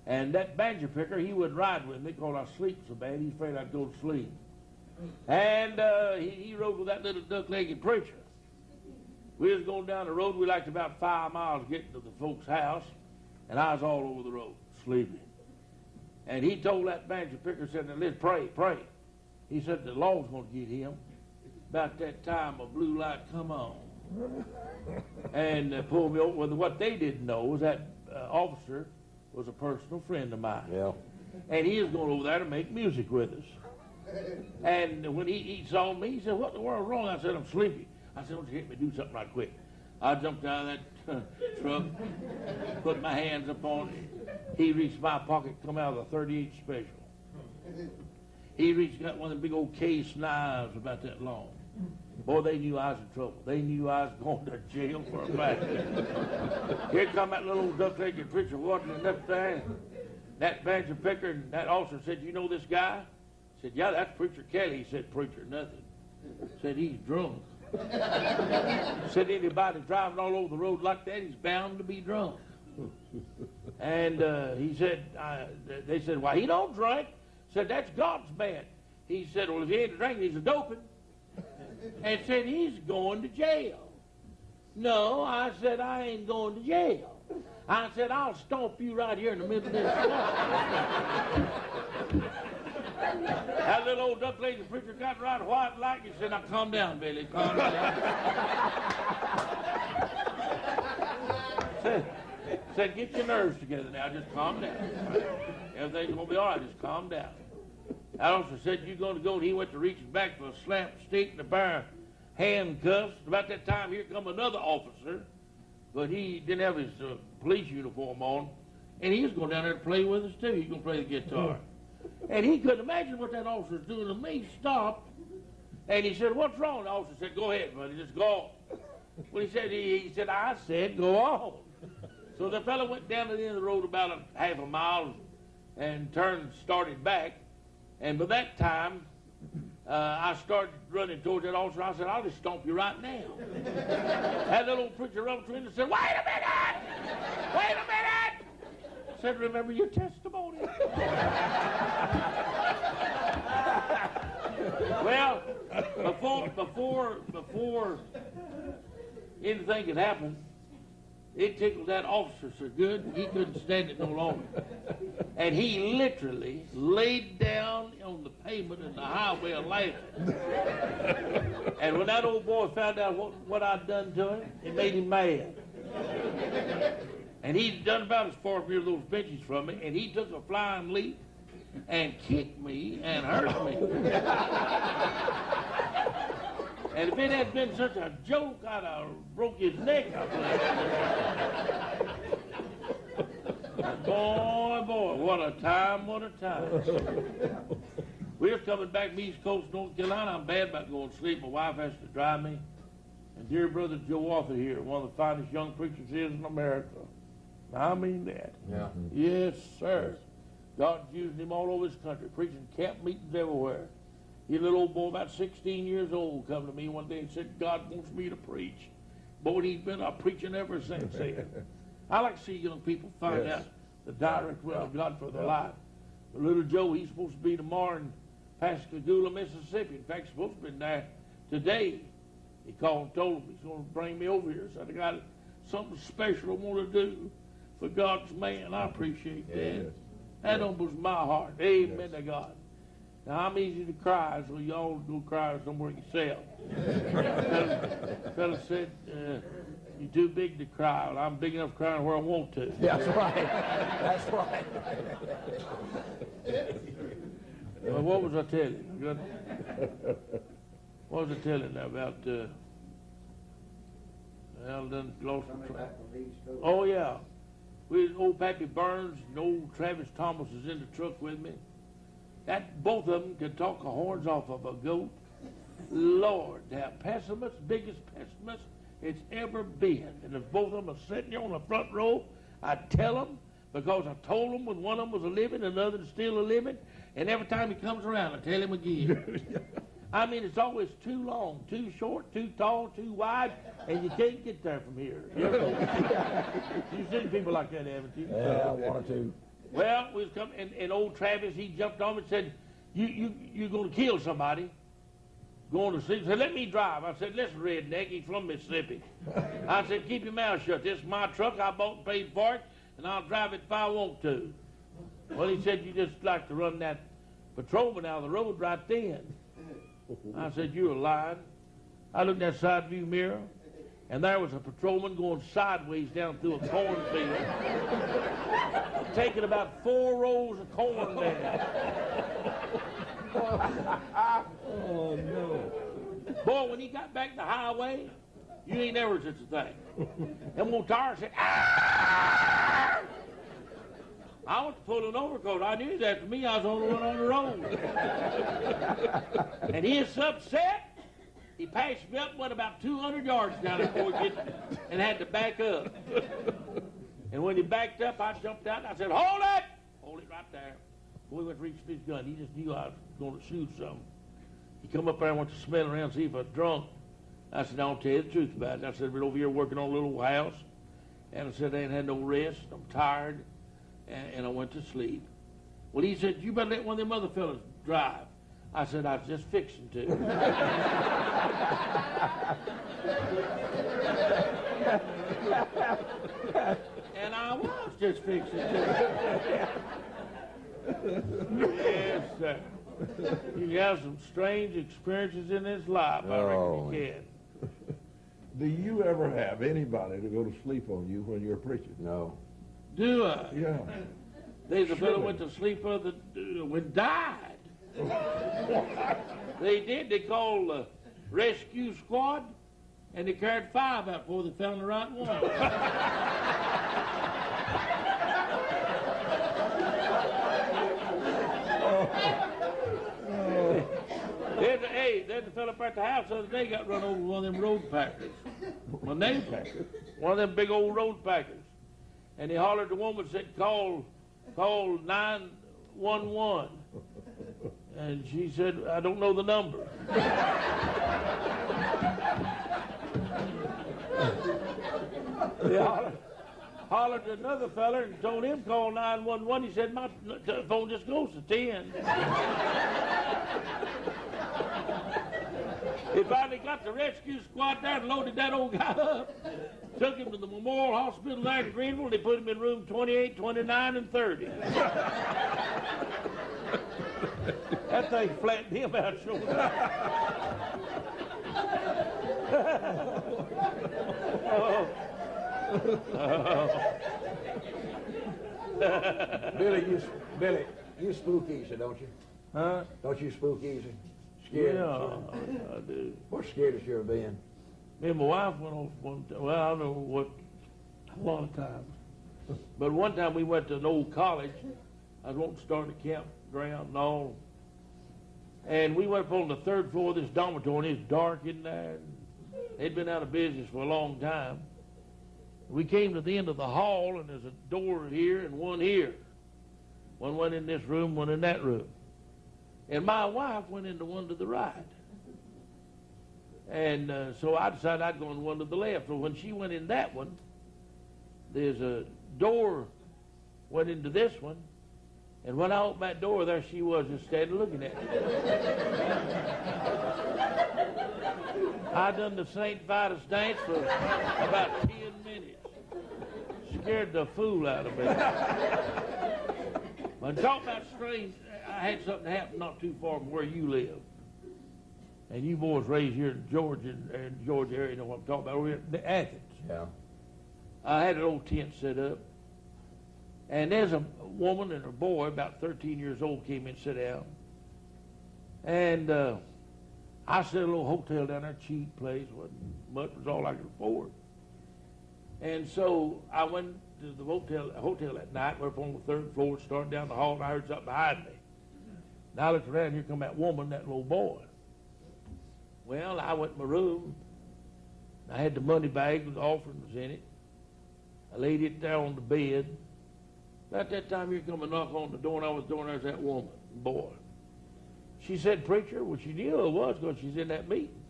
And that banjo picker, he wouldn't ride with me because I sleep so bad. He's afraid I'd go to sleep. And he rode with that little duck-legged preacher. We was going down the road. We liked about 5 miles getting to the folks' house, and I was all over the road, sleeping. And he told that banjo picker, said, now let's pray, pray. He said, the Lord's going to get him. About that time, a blue light come on. And pulled me over. Well, what they didn't know was that officer was a personal friend of mine. Yeah. And he was going over there to make music with us. And when he saw me, he said, what in the world's wrong? I said, I'm sleepy. I said, don't you hit me, do something right quick. I jumped out of that truck, put my hands up on it. He reached my pocket, come out of the 38 special. He reached, got one of the big old case knives about that long. Boy, they knew I was in trouble. They knew I was going to jail for a fact. Here come that little old duck-legged preacher walking up there. That banjo picker and that officer said, you know this guy? I said, yeah, that's Preacher Kelly. He said, preacher, nothing. Said, he's drunk. Said, anybody driving all over the road like that, he's bound to be drunk. And he said, they said, why, he don't drink. Said, that's God's man. He said, well, if he ain't drinking, he's a doping. And said, he's going to jail. No, I said, I ain't going to jail. I said, I'll stomp you right here in the middle of this swamp. That little old duck-legged preacher got right white like he said, now calm down, Billy, calm down. said, get your nerves together now, just calm down. Everything's going to be all right, just calm down. I also said, you're going to go, and he went to reach back for a slap stick and a pair of handcuffs. About that time, here come another officer, but he didn't have his police uniform on, and he was going down there to play with us, too. He was going to play the guitar. And he couldn't imagine what that officer was doing to me. He stopped, and he said, what's wrong? The officer said, go ahead, buddy, just go on. Well, he said, I said, go on. So the fellow went down to the end of the road about a half a mile and started back. And by that time, I started running towards that officer. I said, I'll just stomp you right now. That little old preacher run between and said, wait a minute! Wait a minute! I said, remember your testimony. anything could happen. It tickled that officer so good, he couldn't stand it no longer. And he literally laid down on the pavement in the highway laughing. And when that old boy found out what I'd done to him, it made him mad. And he'd done about as far as near those benches from me, and he took a flying leap and kicked me and hurt me. And if it had been such a joke, I'd have broke his neck, I believe. Boy, what a time, what a time. We was coming back from East Coast, North Carolina. I'm bad about going to sleep. My wife has to drive me. And dear brother Joe Arthur here, one of the finest young preachers is in America. I mean that. Yeah. Yes, sir. God's using him all over this country, preaching camp meetings everywhere. He, a little old boy, about 16 years old, come to me one day and said, God wants me to preach. Boy, he's been up preaching ever since then. I like to see young people find out the direct will of God for their life. But little Joe, he's supposed to be tomorrow in Pascagoula, Mississippi. In fact, he's supposed to be there today. He called and told him he's going to bring me over here. So I got something special I want to do for God's man. I appreciate that. Yes. That humbles my heart. Amen to God. Now, I'm easy to cry, so y'all go cry somewhere yourself. Fella said, you're too big to cry. Well, I'm big enough crying where I want to. That's right. That's right. Well, what was I telling? What was I telling about, I done lost the track. Oh, yeah. Old Pappy Burns and old Travis Thomas is in the truck with me. That both of them could talk the horns off of a goat. Lord, they're pessimists, biggest pessimists it's ever been. And if both of them are sitting here on the front row, I'd tell them, because I told them when one of them was a living, another is still a living, and every time he comes around, I tell him again. I mean, it's always too long, too short, too tall, too wide, and you can't get there from here. You've seen people like that, haven't you? Yeah, one or two. Well, we was coming, and old Travis, he jumped on me and said, you're going to kill somebody. Going to sleep. He said, let me drive. I said, listen, redneck, he's from Mississippi. I said, keep your mouth shut. This is my truck. I bought and paid for it, and I'll drive it if I want to. Well, he said, you just like to run that patrolman out of the road right then. I said, you're lying. I looked in that side view mirror, and there was a patrolman going sideways down through a cornfield, taking about 4 rows of corn down. Oh, no. Boy, when he got back to the highway, you ain't never such a thing. Them old tires said, ah! I went to pull it over because I knew that after me I was the only one on the road. And he was upset. He passed me up, went about 200 yards down there before he get, and had to back up. And when he backed up, I jumped out and I said, hold it! Hold it right there. Boy, he went to reach for his gun. He just knew I was going to shoot something. He come up there and went to smell around, see if I was drunk. I said, I'll tell you the truth about it. I said, I've been over here working on a little house. And I said, I ain't had no rest. I'm tired. And I went to sleep. Well, he said, you better let one of them other fellas drive. I said, I was just fixing to. And I was just fixing to. Yes, sir. You have some strange experiences in this life. I reckon you can. Do you ever have anybody to go to sleep on you when you're preaching? No. Do I? Yeah. There's a fellow went to sleep when died. They did. They called the rescue squad, and they carried 5 out before they found the right one. There's a fellow up at the house the other day got run over with one of them road packers. Well, name packer. One of them big old road packers. And he hollered, the woman said, call 911. And she said, I don't know the number. They hollered to another fella and told him call 911. He said, my phone just goes to 10. They finally got the rescue squad there and loaded that old guy up. Took him to the Memorial Hospital there in Greenville. They put him in room 28, 29, and 30. That thing flattened him out shoulder. Billy, you spook easy, don't you? Huh? Don't you spook easy? Scared? Yeah, I do. What's scaredest you ever been? Me and my wife went off one time. Well, I don't know what, a lot of times. But one time we went to an old college. I was wanting to start a campground and all. And we went up on the third floor of this dormitory, and it's dark in there. They'd been out of business for a long time. We came to the end of the hall, and there's a door here and one here. One went in this room, one in that room. And my wife went into one to the right. And so I decided I'd go in one to the left. So when she went in that one, there's a door went into this one. And when I opened that door, there she was just standing looking at me. I done the St. Vitus dance for about 10 minutes. Scared the fool out of me. When talk about strange, I had something happen not too far from where you live. And you boys raised here in Georgia, and Georgia area, you know what I'm talking about, over here in Athens. Yeah. I had an old tent set up. And there's a woman and her boy, about 13 years old, came in and sat down. And I set a little hotel down there, cheap place, wasn't much, was all I could afford. And so I went to the hotel that night, went up on the third floor, started down the hall, and I heard something behind me. And I looked around, here come that woman, that little boy. Well, I went to my room. I had the money bag with the offering was in it. I laid it there on the bed. About that time, here come a knock on the door, and I was doing there's that woman, boy. She said, "Preacher," well, she knew who it was because she's in that meeting.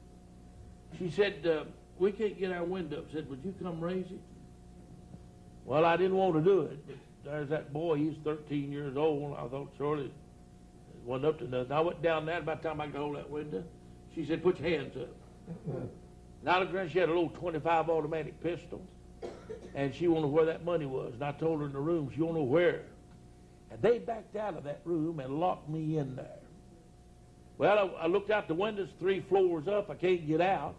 She said, "We can't get our window up." I said, "Would you come raise it?" Well, I didn't want to do it, but there's that boy, he's 13 years old. I thought surely it wasn't up to nothing. I went down there, about the time I could hold that window, she said, "Put your hands up." And I looked around, she had a little 25 automatic pistol, and she wanted to know where that money was. And I told her in the room, she wanted to know where. And they backed out of that room and locked me in there. Well, I looked out the windows 3 floors up. I can't get out.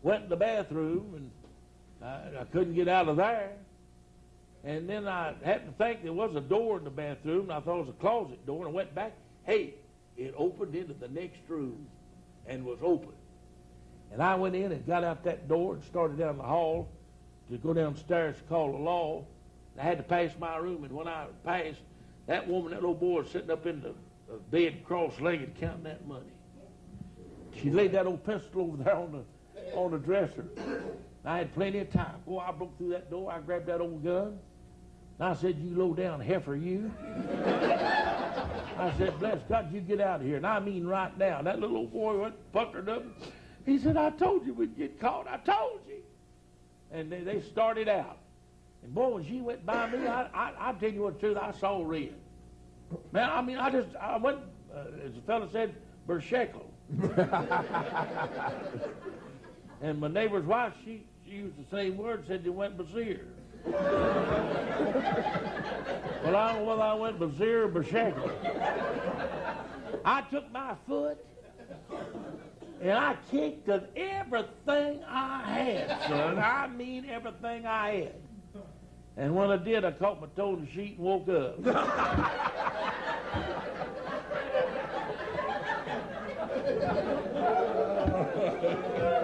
Went in the bathroom, and I couldn't get out of there. And then I happened to think there was a door in the bathroom, and I thought it was a closet door, and I went back. Hey, it opened into the next room and was open. And I went in and got out that door and started down the hall to go downstairs to call the law. And I had to pass my room, and when I passed, that woman, that little boy was sitting up in the bed cross-legged counting that money. She laid that old pistol over there on the dresser. I had plenty of time. Boy, I broke through that door. I grabbed that old gun. And I said, "You low down heifer, you." I said, "Bless God, you get out of here." And I mean right now. That little old boy went puckered up. He said, "I told you we'd get caught. I told you." And they started out. And boy, when she went by me, I tell you what the truth, I saw red. Man, I mean, I went, as the fellow said, Burrell. And my neighbor's wife, she used the same word, said they went Bazir. Well, I don't know whether I went Bazir or Burrell. I took my foot and I kicked at everything I had, son. I mean everything I had. And when I did, I caught my toe in the sheet and woke up.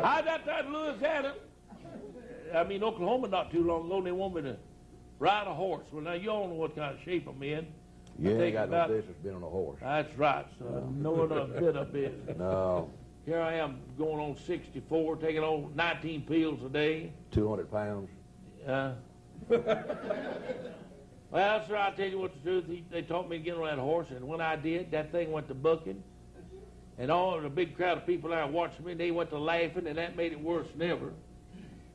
I got that in Louisiana. Oklahoma not too long ago, and they want me to ride a horse. Well, now, you all know what kind of shape I'm in. You ain't got no business being on a horse. That's right, son. No bit of business. No. Here I am going on 64, taking on 19 pills a day. 200 pounds. Well, sir, I'll tell you what the truth. They taught me to get on that horse, and when I did, that thing went to bucking. And all the big crowd of people there watching me, they went to laughing, and that made it worse than ever.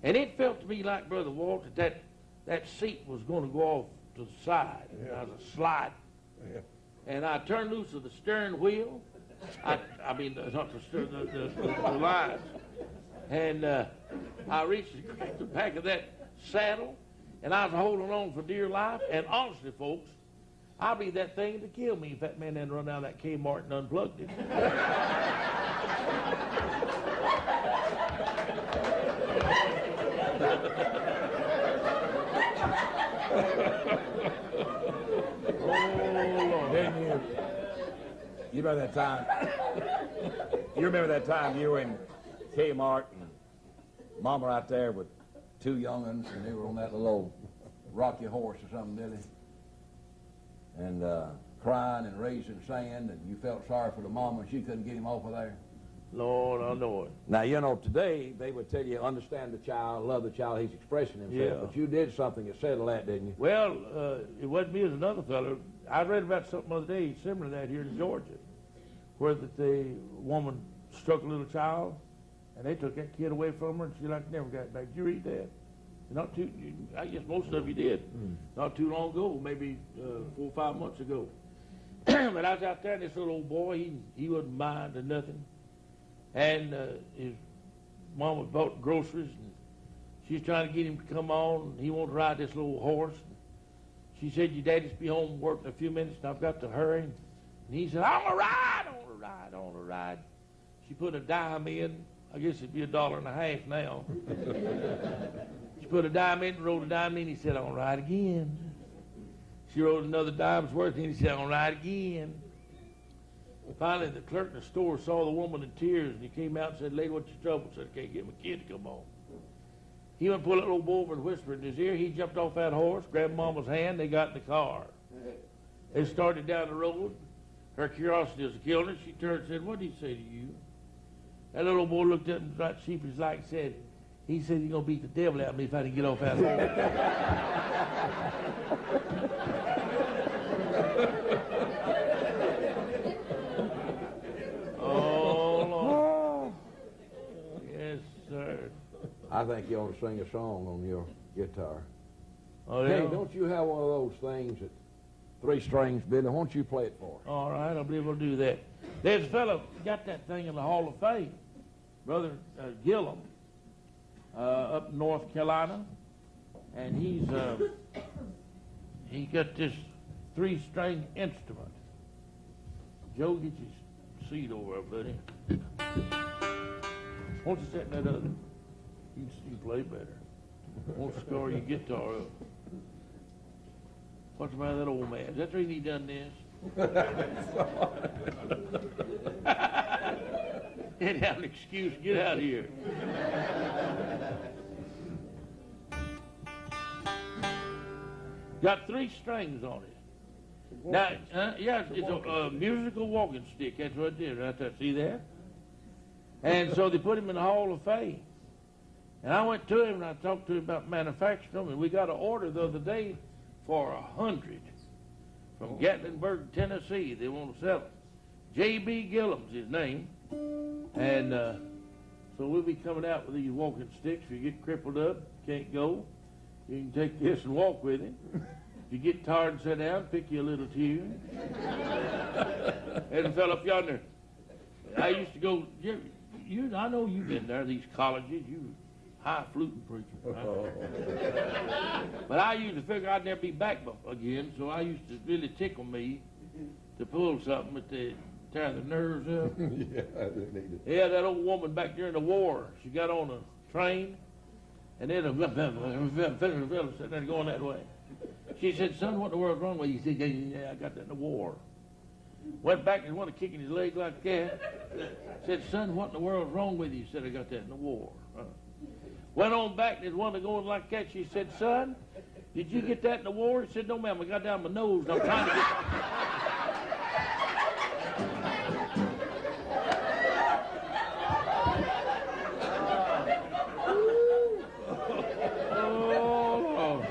And it felt to me like, Brother Walt, that seat was going to go off to the side. Yeah. There was a slide. Yeah. And I turned loose of the steering wheel, I mean, not the lines. And I reached and cracked the back of that saddle, and I was holding on for dear life. And honestly, folks, I'll be that thing to kill me if that man hadn't run down that Kmart and unplugged it. Oh, Lord. Didn't you? You remember that time? You remember that time you were in Kmart and Mama right there with two young'uns, and they were on that little old rocky horse or something, did they? And crying and raising sand, and you felt sorry for the mama, and she couldn't get him off of there. Lord, I know it. Now, you know, today they would tell you, understand the child, love the child, he's expressing himself. Yeah. But you did something that settled that, didn't you? Well, it wasn't me, it was another fellow. I read about something the other day similar to that here in Georgia, where the woman struck a little child, and they took that kid away from her, and she like never got it back. Did you read that? Not too. I guess most of you did. Not too long ago, maybe 4 or 5 months ago. But I was out there, and this little old boy, he wouldn't mind or nothing. And his mama bought groceries, and she's trying to get him to come on, and he wanted to ride this little horse. She said, your daddy's be home from work in a few minutes, and I've got to hurry. And he said, I want to ride, I want to ride, I want to ride. She put a dime in. I guess it'd be $1.50 now. She put a dime in, rolled a dime in. He said, I want to ride again. She rolled another dime's worth, and he said, I want to ride again. Finally, the clerk in the store saw the woman in tears, and he came out and said, lady, what's your trouble? Said, I can't get my kid to come home. He went and pulled that little boy over and whispered in his ear. He jumped off that horse, grabbed Mama's hand. They got in the car. They started down the road. Her curiosity was killing her. She turned and said, what did he say to you? That little boy looked at him right sheepish like and said, he said he's going to beat the devil out of me if I didn't get off that horse. Oh, Lord. Yes, sir. I think you ought to sing a song on your guitar. Oh, yeah? Hey, don't you have one of those things that 3 strings, Billy? Why don't you play it for us? All right, I'll be able to do that. There's a fellow got that thing in the Hall of Fame, Brother Gillum, up in North Carolina, and he got this 3-string instrument. Joe, get your seat over there, buddy. Why don't you sit in that other? You can play better. Won't score your guitar up. What's the matter with that old man? Is that the reason he done this? Didn't have an excuse. Get out of here. Got 3 strings on it. Now, yeah, it's a musical walking stick. That's what it did right there. See that? And so they put him in the Hall of Fame. And I went to him and I talked to him about manufacturing them. And we got an order the other day for 100 from Gatlinburg, Tennessee. They want to sell it. J.B. Gillum's his name. And so we'll be coming out with these walking sticks. If you get crippled up, can't go, you can take this and walk with it. If you get tired and sit down, pick you a little tune. And a fellow up yonder, I used to go, I know you've been there, these colleges, you high fluting preacher. Right? But I used to figure I'd never be back again, so I used to really tickle me to pull something that they tear the nerves up. Yeah, that old woman back during the war, she got on a train, and then a fellow sitting there going that way. She said, son, what in the world's wrong with you? He said, yeah, I got that in the war. Went back and wanted kicking his leg like that. Said, son, what in the world's wrong with you? He said, I got that in the war. Went on back and his one going like that. She said, son, did you get that in the war? He said, no, ma'am, I got down my nose and I'm trying to get... Oh,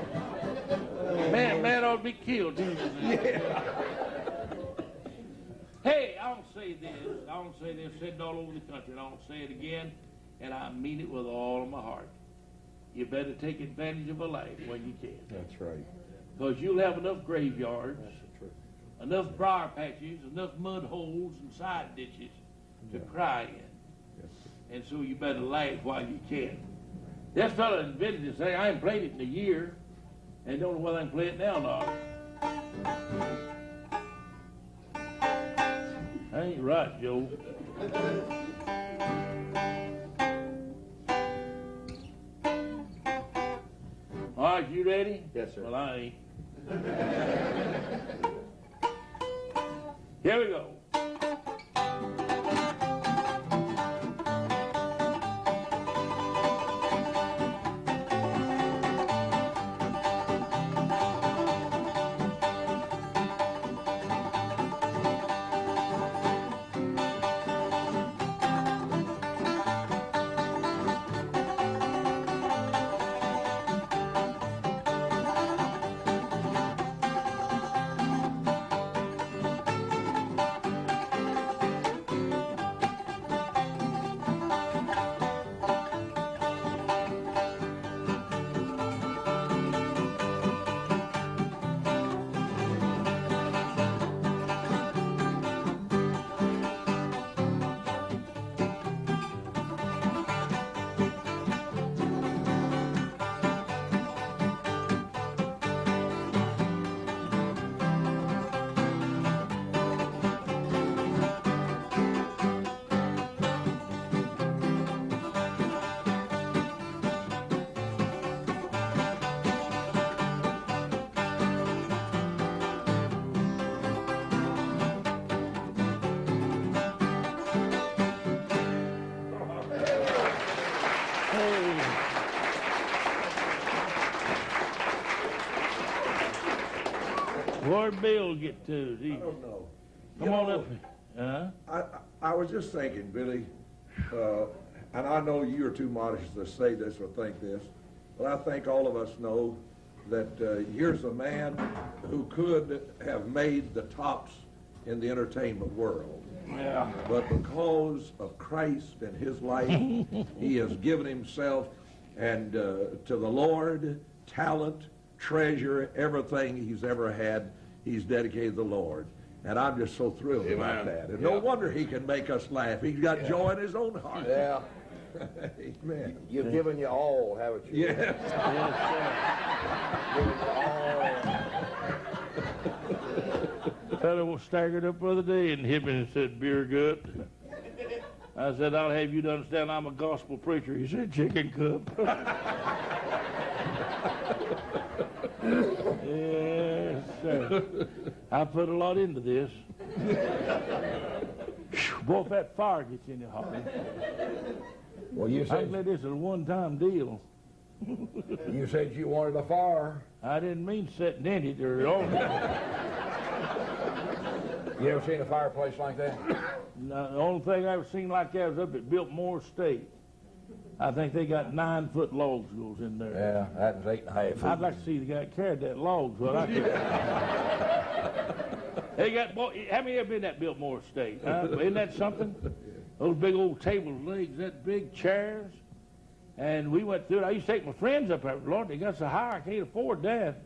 man ought to be killed. Yeah. Hey, I don't say this. Said it all over the country, and I don't say it again, and I mean it with all of my heart. You better take advantage of a life when you can. That's right. Because you'll have enough graveyards enough briar patches, enough mud holes and side ditches to cry in. And so you better laugh while you can. This fella invented this thing. I ain't played it in a year, and don't know whether I can play it now or not. That ain't right, Joe. All right, you ready? Yes, sir. Well, I ain't. Here we go. Where'd Bill get to? I don't know. Come on up. I was just thinking, Billy, and I know you're too modest to say this or think this, but I think all of us know that here's a man who could have made the tops in the entertainment world. Yeah. But because of Christ and his life, he has given himself and to the Lord, talent, treasure, everything he's ever had, he's dedicated to the Lord. And I'm just so thrilled about that. And no wonder he can make us laugh. He's got joy in his own heart. Yeah. Amen. You've given you all, haven't you? Yes. Fellow was staggered up the other day and hit me and said, "Beer gut." I said, "I'll have you to understand I'm a gospel preacher." He said, "Chicken cup." Yes, sir. I put a lot into this. Boy, if that fire gets in your heart. Well, you I'm said glad this is a one-time deal. you said you wanted a fire. I didn't mean sitting in it or on it. You ever seen a fireplace like that? No, the only thing I ever seen like that was up at Biltmore State. I think they got 9-foot logs goes in there. Yeah, that was 8.5 feet. I'd like to see the guy that carried that logs. Well, I could. They got. How many ever been at Biltmore State? Huh? Isn't that something? Those big old table legs, that big chairs, and we went through it. I used to take my friends up there. Lord, they got so high I can't afford that.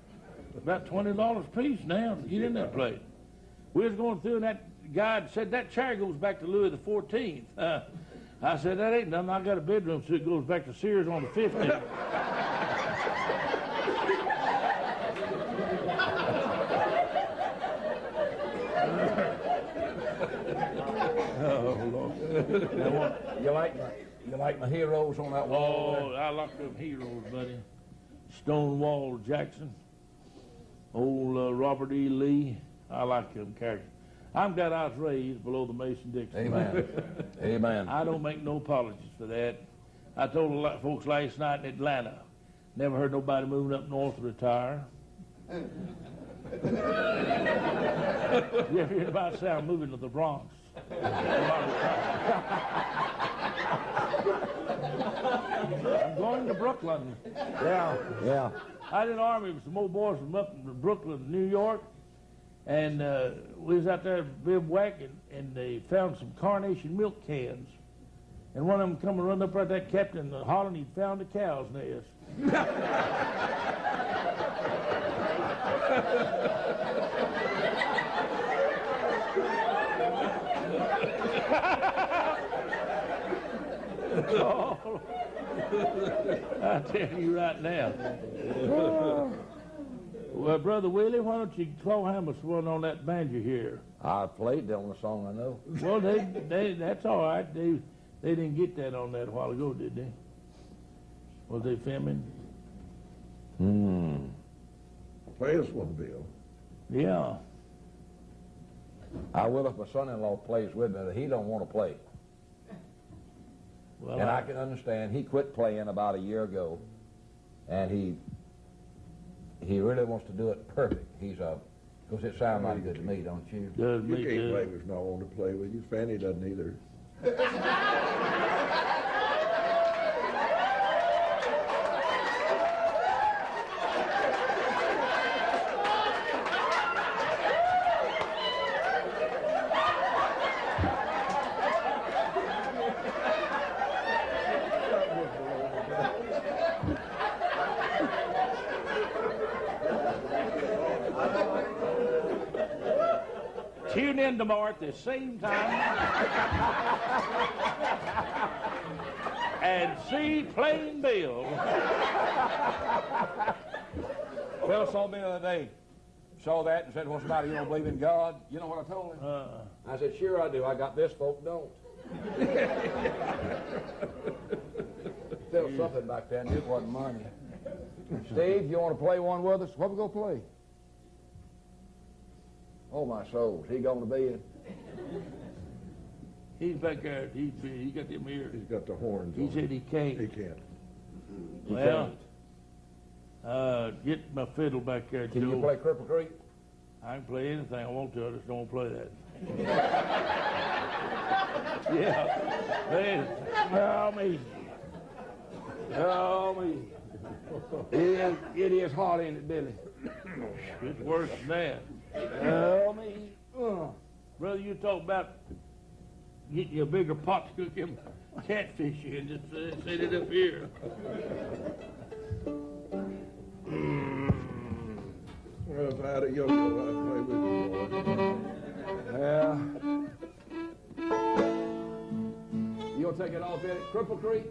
About $20 a piece now to get in that place. We was going through, and that guy said that chair goes back to Louis the 14th. I said, that ain't nothing. I got a bedroom, so it goes back to Sears on the 15th. Oh, Lord. You like my heroes on that wall? Oh, I like them heroes, buddy. Stonewall Jackson, old Robert E. Lee. I like them characters. I'm glad I was raised below the Mason-Dixon. Amen. Amen. I don't make no apologies for that. I told a lot of folks last night in Atlanta, never heard nobody moving up north to retire. You ever hear about say I'm moving to the Bronx? I'm going to Brooklyn. Yeah. I did an army with some old boys from up in Brooklyn, New York, and we was out there bivouacking, and they found some Carnation milk cans. And one of them come and run up right that captain hollering he'd found a cow's nest. Oh, I tell you right now. Well, Brother Willie, why don't you claw hammer one on that banjo here? I played that on the song I know. Well, that's all right. They didn't get that on that a while ago, did they? Was they filming? Play us one, Bill. Yeah. I will if my son-in-law plays with me, but he don't want to play. Well, And I can understand. He quit playing about a year ago, and he really wants to do it perfect. Because it sounds mighty good to me, don't you? Does You me can't too. play with no one to play with you. Fanny doesn't either. Tune in tomorrow at the same time and see Plain Bill. Phil saw me the other day, saw that and said, well, somebody, you don't believe in God? You know what I told him? I said, sure I do. I got this, folk don't. There was something back then. It wasn't money. Steve, you want to play one with us? What we going to play? Oh, my souls. He going to bed? He's back there. He got them ears. He's got the horns He on. said he can't. He can't. Well, get my fiddle back there, Can Joe. you play Cripple Creek? I can play anything I want to. I just don't play that. Yeah. Man, oh me. Oh me. It is hard, ain't it, Billy? It's worse than that. Oh, me. Brother, you talk about getting you a bigger pot to cook him catfish in. Just set it up here. Well, if I had a yo-yo, I'd play with you, boy. Yeah. You gonna take it off, Billy? Cripple Creek?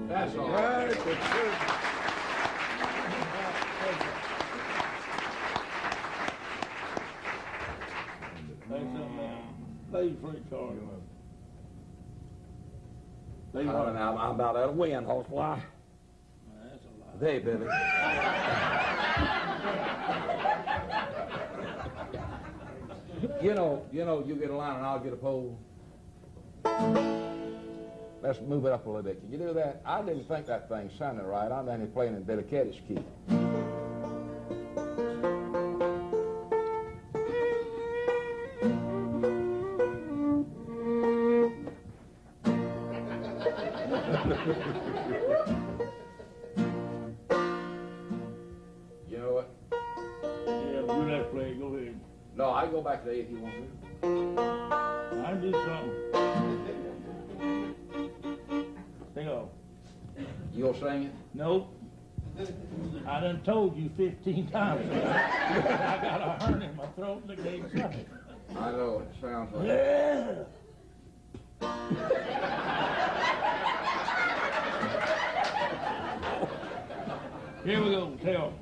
That's all right. Play free charge. I'm about out of wind, horsefly. That's a lot. Hey, Billy. You get a line and I'll get a pole. Let's move it up a little bit. Can you do that? I didn't think that thing sounded right. I'm only playing in Billy Caddy's key. You know what? Yeah, do that play. Go ahead. No, I go back to A if you want to. I do something. Think of. You gonna sing it? Nope. I done told you 15 times. I got a hernia in my throat and the game something. I know, it sounds like Yeah. Here we go, tell.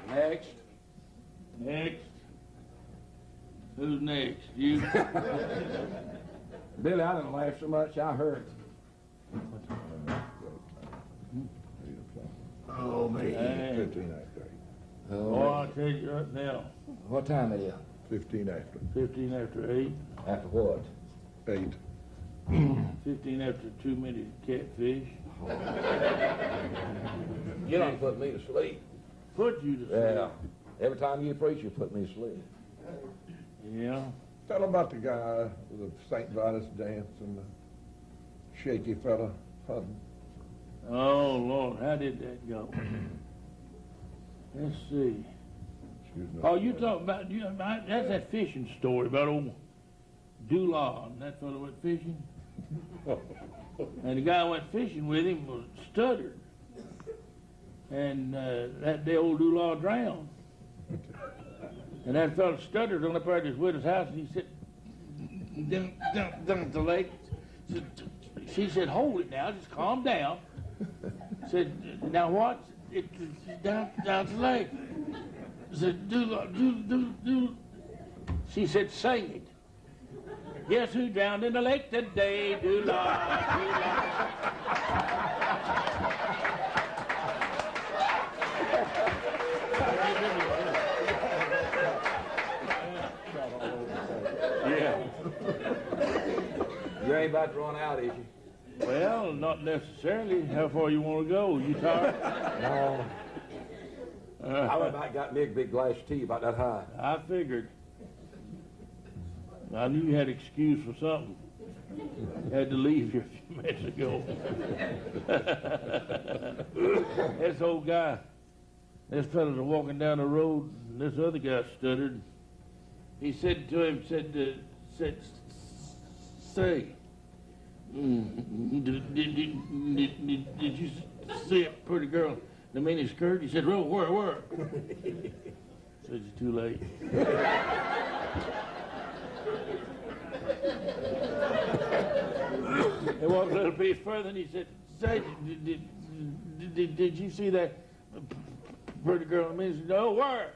Next. Next. Who's next? You? Billy, I didn't laugh so much, I heard. Oh, man. 15 after 8. Oh, I'll tell you right now. What time it is? 15 after 15 after 8. After what? 8. 15 after 2 minutes catfish. You don't put me to sleep. Put you to sleep. Yeah. Every time you preach, you put me to sleep. Yeah. Tell about the guy with the St. Vitus dance and the shaky fella. Oh, Lord, how did that go? Let's see. Excuse me. Oh, you talk about, that's that fishing story about old Dula and that fellow went fishing. And the guy went fishing with him was stuttered. And that day old Dula drowned. And that fellow stuttered on up there at his widow's house, and he said, down at the lake. She said, hold it now, just calm down. Said, now what? It's down at the lake. Said, do. She said, sing it. Guess who drowned in the lake today? Dula. Yeah. You ain't about to run out, is you? Well, not necessarily. How far you want to go? You tired? No. I went back and got me a big glass of tea about that high. I figured. I knew you had an excuse for something. You had to leave here a few minutes ago. This old guy, this fella's walking down the road, and this other guy stuttered. He said to him, say, did you see a pretty girl in the mini skirt? He said, where? Said, it's too late. He walked a little piece further and he said, say, did you see that pretty girl in the mini skirt? No, where?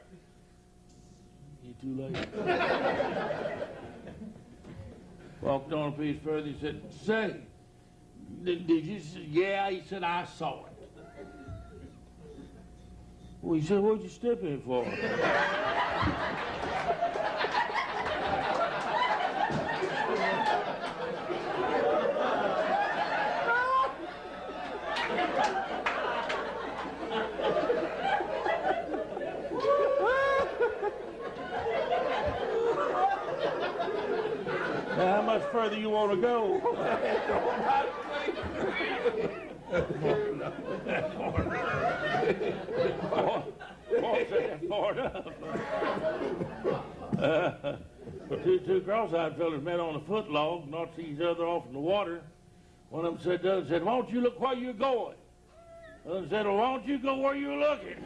You're too late. Walked on a piece further, he said, say, did you see? Yeah, he said, I saw it. Well, he said, what'd you step in for? Now, how much further you want to go? Paul said that far enough. Two cross-eyed fellas met on a foot log, knocked each other off in the water. One of them said to the other, said, "Why don't you look where you're going?" The other said, "Well, why don't you go where you're looking?"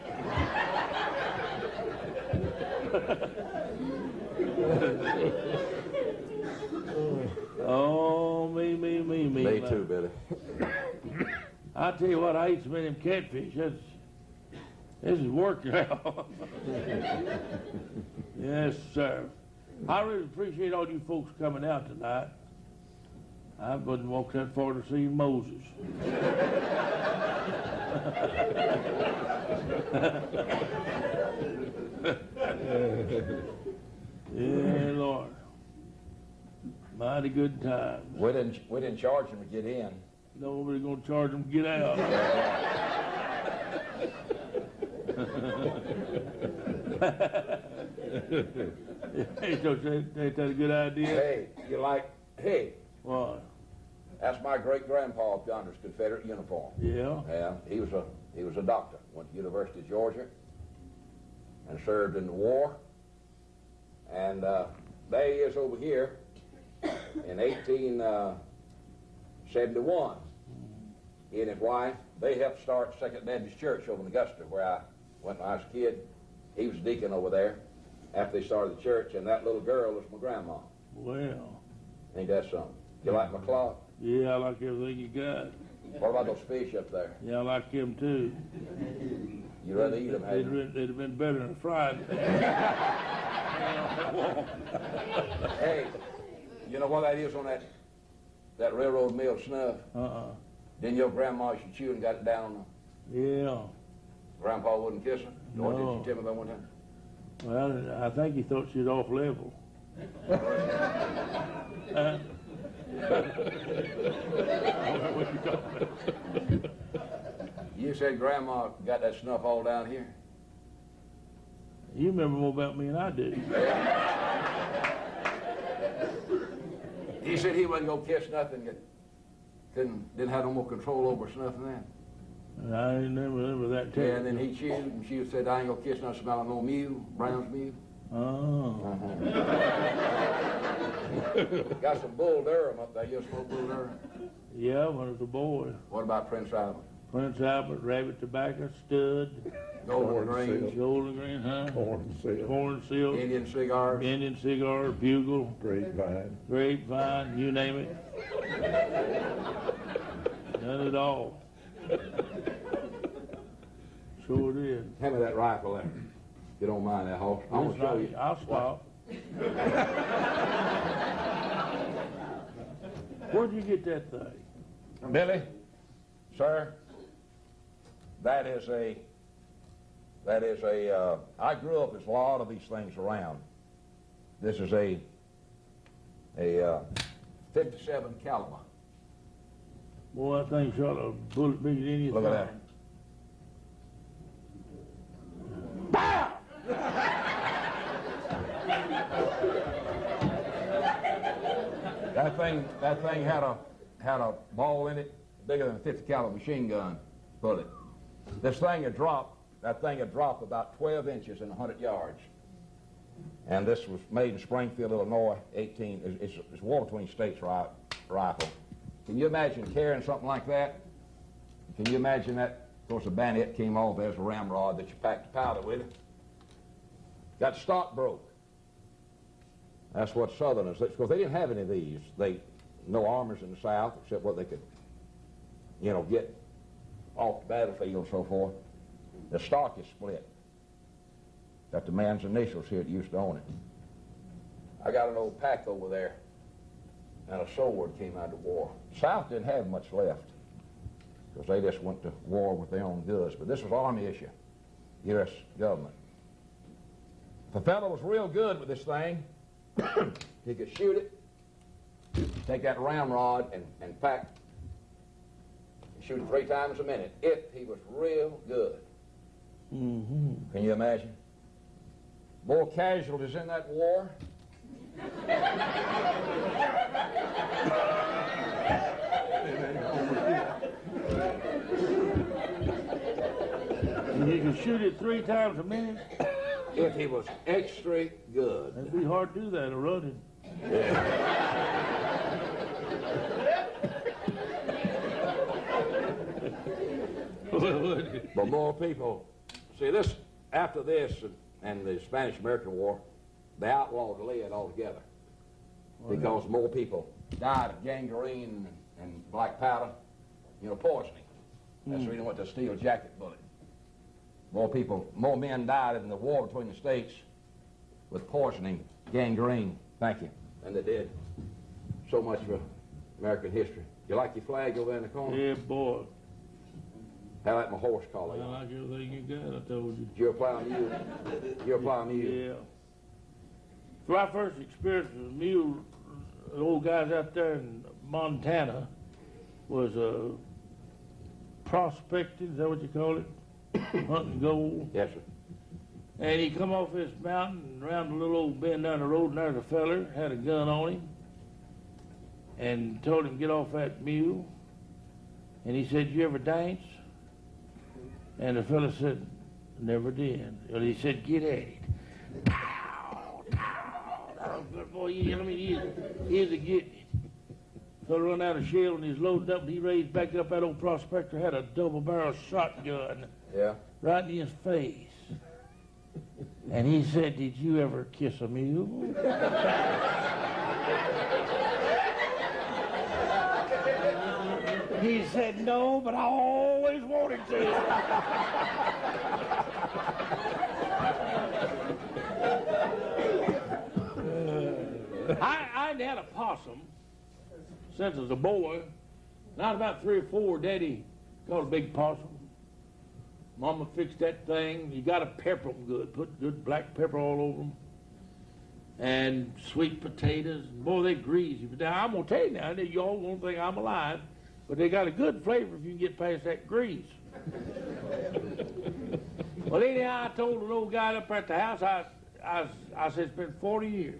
Oh, me. Me too, Billy. I tell you what, I ate so many of them catfish. This is working out. Yes, sir. I really appreciate all you folks coming out tonight. I wouldn't walk that far to see Moses. Yeah, Lord. Mighty good time. We didn't charge him to get in. Nobody's going to charge them to get out. Ain't that a good idea? Hey, hey, What? that's my great-grandpa up yonder's Confederate uniform. Yeah? Yeah, he was a doctor. Went to University of Georgia and served in the war. And there he is over here in 1871. He and his wife, they helped start Second Baptist Church over in Augusta, where I went when I was a kid. He was deacon over there after they started the church, and that little girl was my grandma. Well. Ain't that something? You like my clock? Yeah, I like everything you got. What about those fish up there? Yeah, I like them too. You rather eat them, hadn't you? They'd have been better than fried. Hey, you know what that is on that railroad mill snuff? Then your grandma used to chew and got it down on the... Yeah. Grandpa wouldn't kiss her? No. What did you tell me about one time? Well, I think he thought she was off level. You said Grandma got that snuff all down here? You remember more about me than I do. He said he wasn't going to kiss nothing that didn't have no more control over snuff than that. I didn't remember that too. Yeah, and then he chewed, and she said, "I ain't going to kiss nothing smelling no mule, Brown's mule." Oh. Got some Bull Durham up there. You smoke Bull Durham? Yeah, when I was a boy. What about Prince Albert? Prince Albert, Rabbit Tobacco, Stud, Golden Grange, Golden Green, huh? Corn Silk, Indian cigars. Indian cigar, Bugle, Grapevine, you name it. Done it all. Sure did. Hand me that rifle there. You don't mind that horse. I'm going to show you. I'll stop. Where'd you get that thing? Billy, sir, that is a, I grew up, there's a lot of these things around. This is a 57 caliber. Boy, that thing shot a bullet bigger than anything. Look at that. That thing had a ball in it bigger than a 50 caliber machine gun bullet. That thing had dropped about 12 inches in 100 yards. And this was made in Springfield, Illinois, it's war between states rifle. Can you imagine carrying something like that? Can you imagine that? Of course, the bayonet came off. There's a ramrod that you packed the powder with. Got stock broke. That's what Southerners, because they didn't have any of these. No armors in the South except what they could, get off the battlefield and so forth. The stock is split. Got the man's initials here that used to own it. I got an old pack over there, and a sword came out of war. The South didn't have much left, because they just went to war with their own goods. But this was Army issue, U.S. government. If a fellow was real good with this thing, he could shoot it, take that ramrod and pack, and shoot it 3 times a minute, if he was real good. Mm-hmm. Can you imagine? More casualties in that war. You can shoot it 3 times a minute. If he was extra good. It'd be hard to do that, running. But more people, see this, after this and the Spanish-American War, they outlawed lead altogether because more people died of gangrene and black powder, poisoning. That's the reason went to steel jacket bullet. More men died in the war between the states with poisoning, gangrene, thank you, than they did. So much for American history. You like your flag over there in the corner? Yeah, boy. How like my horse collar? I like everything you got, I told you. You're plowing mule? You're plowing mule? Yeah. So my first experience with a mule, the old guys out there in Montana, was prospecting, is that what you call it? Hunting gold. Yes, sir. And he come off this mountain and around a little old bend down the road, and there's a feller, had a gun on him, and told him to get off that mule. And he said, "You ever dance?" And the fella said, "Never did." Well, he said, "Get at it." Pow, pow. That was good, boy. He's a getting it. So run out of shell and he's loaded up, and he raised back up. That old prospector had a double-barrel shotgun right in his face. And he said, "Did you ever kiss a mule?" He said, "No, but I always wanted to." I had a possum since I was a boy. Not about 3 or 4, Daddy caught a big possum. Mama fixed that thing. You got to pepper them good. Put good black pepper all over them. And sweet potatoes. Boy, they greasy. But now, I'm going to tell you now, you all going to think I'm alive, but they got a good flavor if you can get past that grease. Well, anyhow, I told an old guy up at the house, I said, "It's been 40 years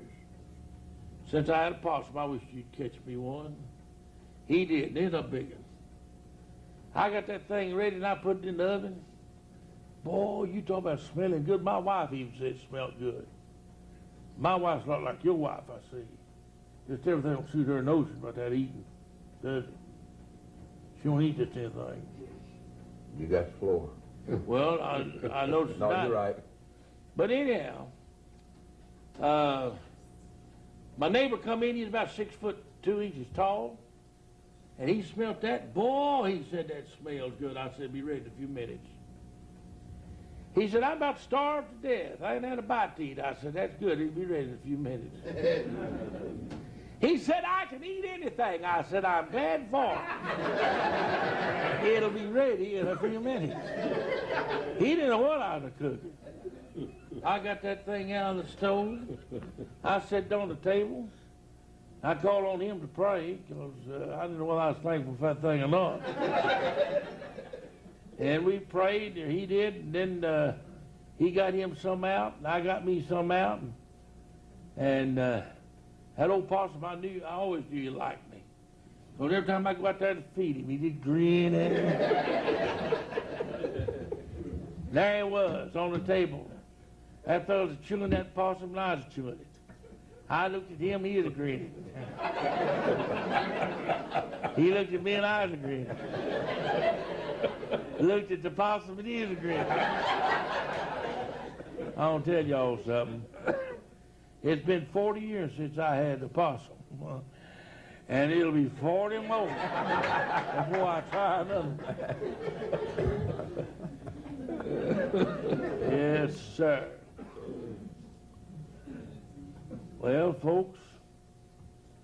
since I had a possum. I wish you'd catch me one." He did. There's a big one. I got that thing ready and I put it in the oven. Boy, you talk about smelling good. My wife even said it smelled good. My wife's not like your wife, I see. Just everything will suit her notion about that eating, does it? She won't eat just anything. You got the floor. Well, I noticed No, that. you're right. But anyhow, my neighbor come in, he's about 6'2" tall, and he smelt that. Boy, he said, "That smells good." I said, "Be ready in a few minutes." He said, "I'm about starved to death. I ain't had a bite to eat." I said, "That's good. He'll be ready in a few minutes." He said, "I can eat anything." I said, "I'm glad for it. It'll be ready in a few minutes." He didn't know what I was cooking. I got that thing out of the stove. I sat down at the table. I called on him to pray because I didn't know whether I was thankful for that thing or not. And we prayed, or he did, and then he got him some out, and I got me some out. And that old possum, I always knew he liked me. So every time I go out there to feed him, he did grin at me. There he was on the table. That fellow was chewing that possum, and I was chewing it. I looked at him, he was grinning. He looked at me, and I was grinning. Looked at the possum, and he was grinning. I want to tell y'all something. It's been 40 years since I had a possum. And it'll be 40 more before I try another. Yes, sir. Well, folks,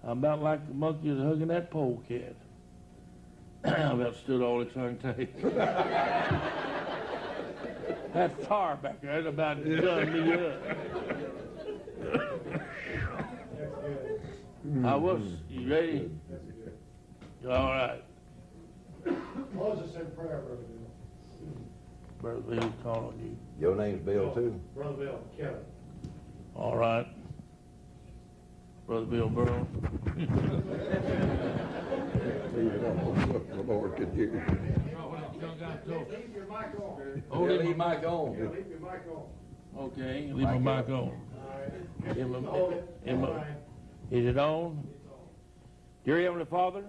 I'm about like the monkeys hugging that polecat. I about stood all this on tape. That fire back there about done me up. I was. You ready? All right. Close us in prayer, Brother Bill. Brother Bill, call on you. Your name's Bill, too. Brother Bill, Kelly. All right. Brother Bill Burrell. The Lord could hear you. Y'all got to talk. Leave your mic on. Oh, Yeah, leave leave my- mic on. Yeah, leave your mic on. Okay, leave my mic on. All right. Is it on? Dear Heavenly Father,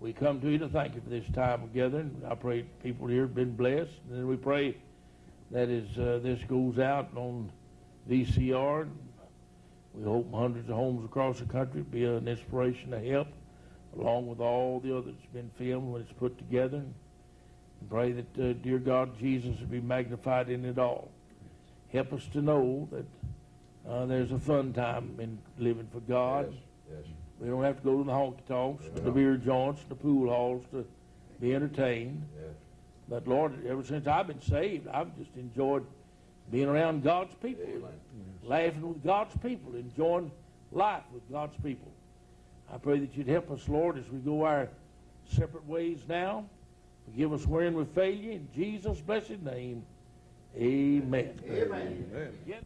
we come to you to thank you for this time of gathering. I pray people here have been blessed. And then we pray that as this goes out on VCR, we hope hundreds of homes across the country be an inspiration to help, along with all the others that's been filmed when it's put together. And pray that, dear God, Jesus will be magnified in it all. Help us to know that there's a fun time in living for God. Yes. We don't have to go to the honky-tonks, the beer joints, the pool halls to be entertained. Yes. But, Lord, ever since I've been saved, I've just enjoyed being around God's people, laughing with God's people, enjoying life with God's people. I pray that you'd help us, Lord, as we go our separate ways now. Forgive us wherein we fail you. In Jesus' blessed name, amen. Amen. Yeah.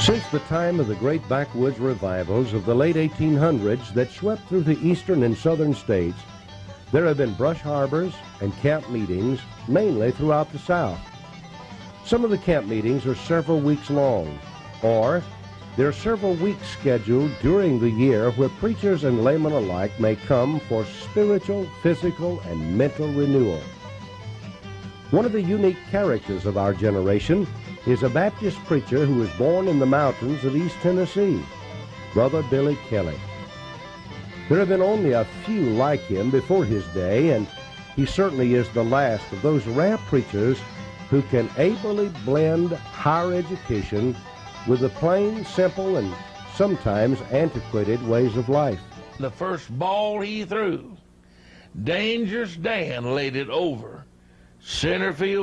Since the time of the great backwoods revivals of the late 1800s that swept through the eastern and southern states, there have been brush harbors and camp meetings, mainly throughout the South. Some of the camp meetings are several weeks long, or there are several weeks scheduled during the year where preachers and laymen alike may come for spiritual, physical, and mental renewal. One of the unique characters of our generation is a Baptist preacher who was born in the mountains of East Tennessee, Brother Billy Kelly. There have been only a few like him before his day, and he certainly is the last of those rare preachers who can ably blend higher education with the plain, simple, and sometimes antiquated ways of life. The first ball he threw, Dangerous Dan laid it over center field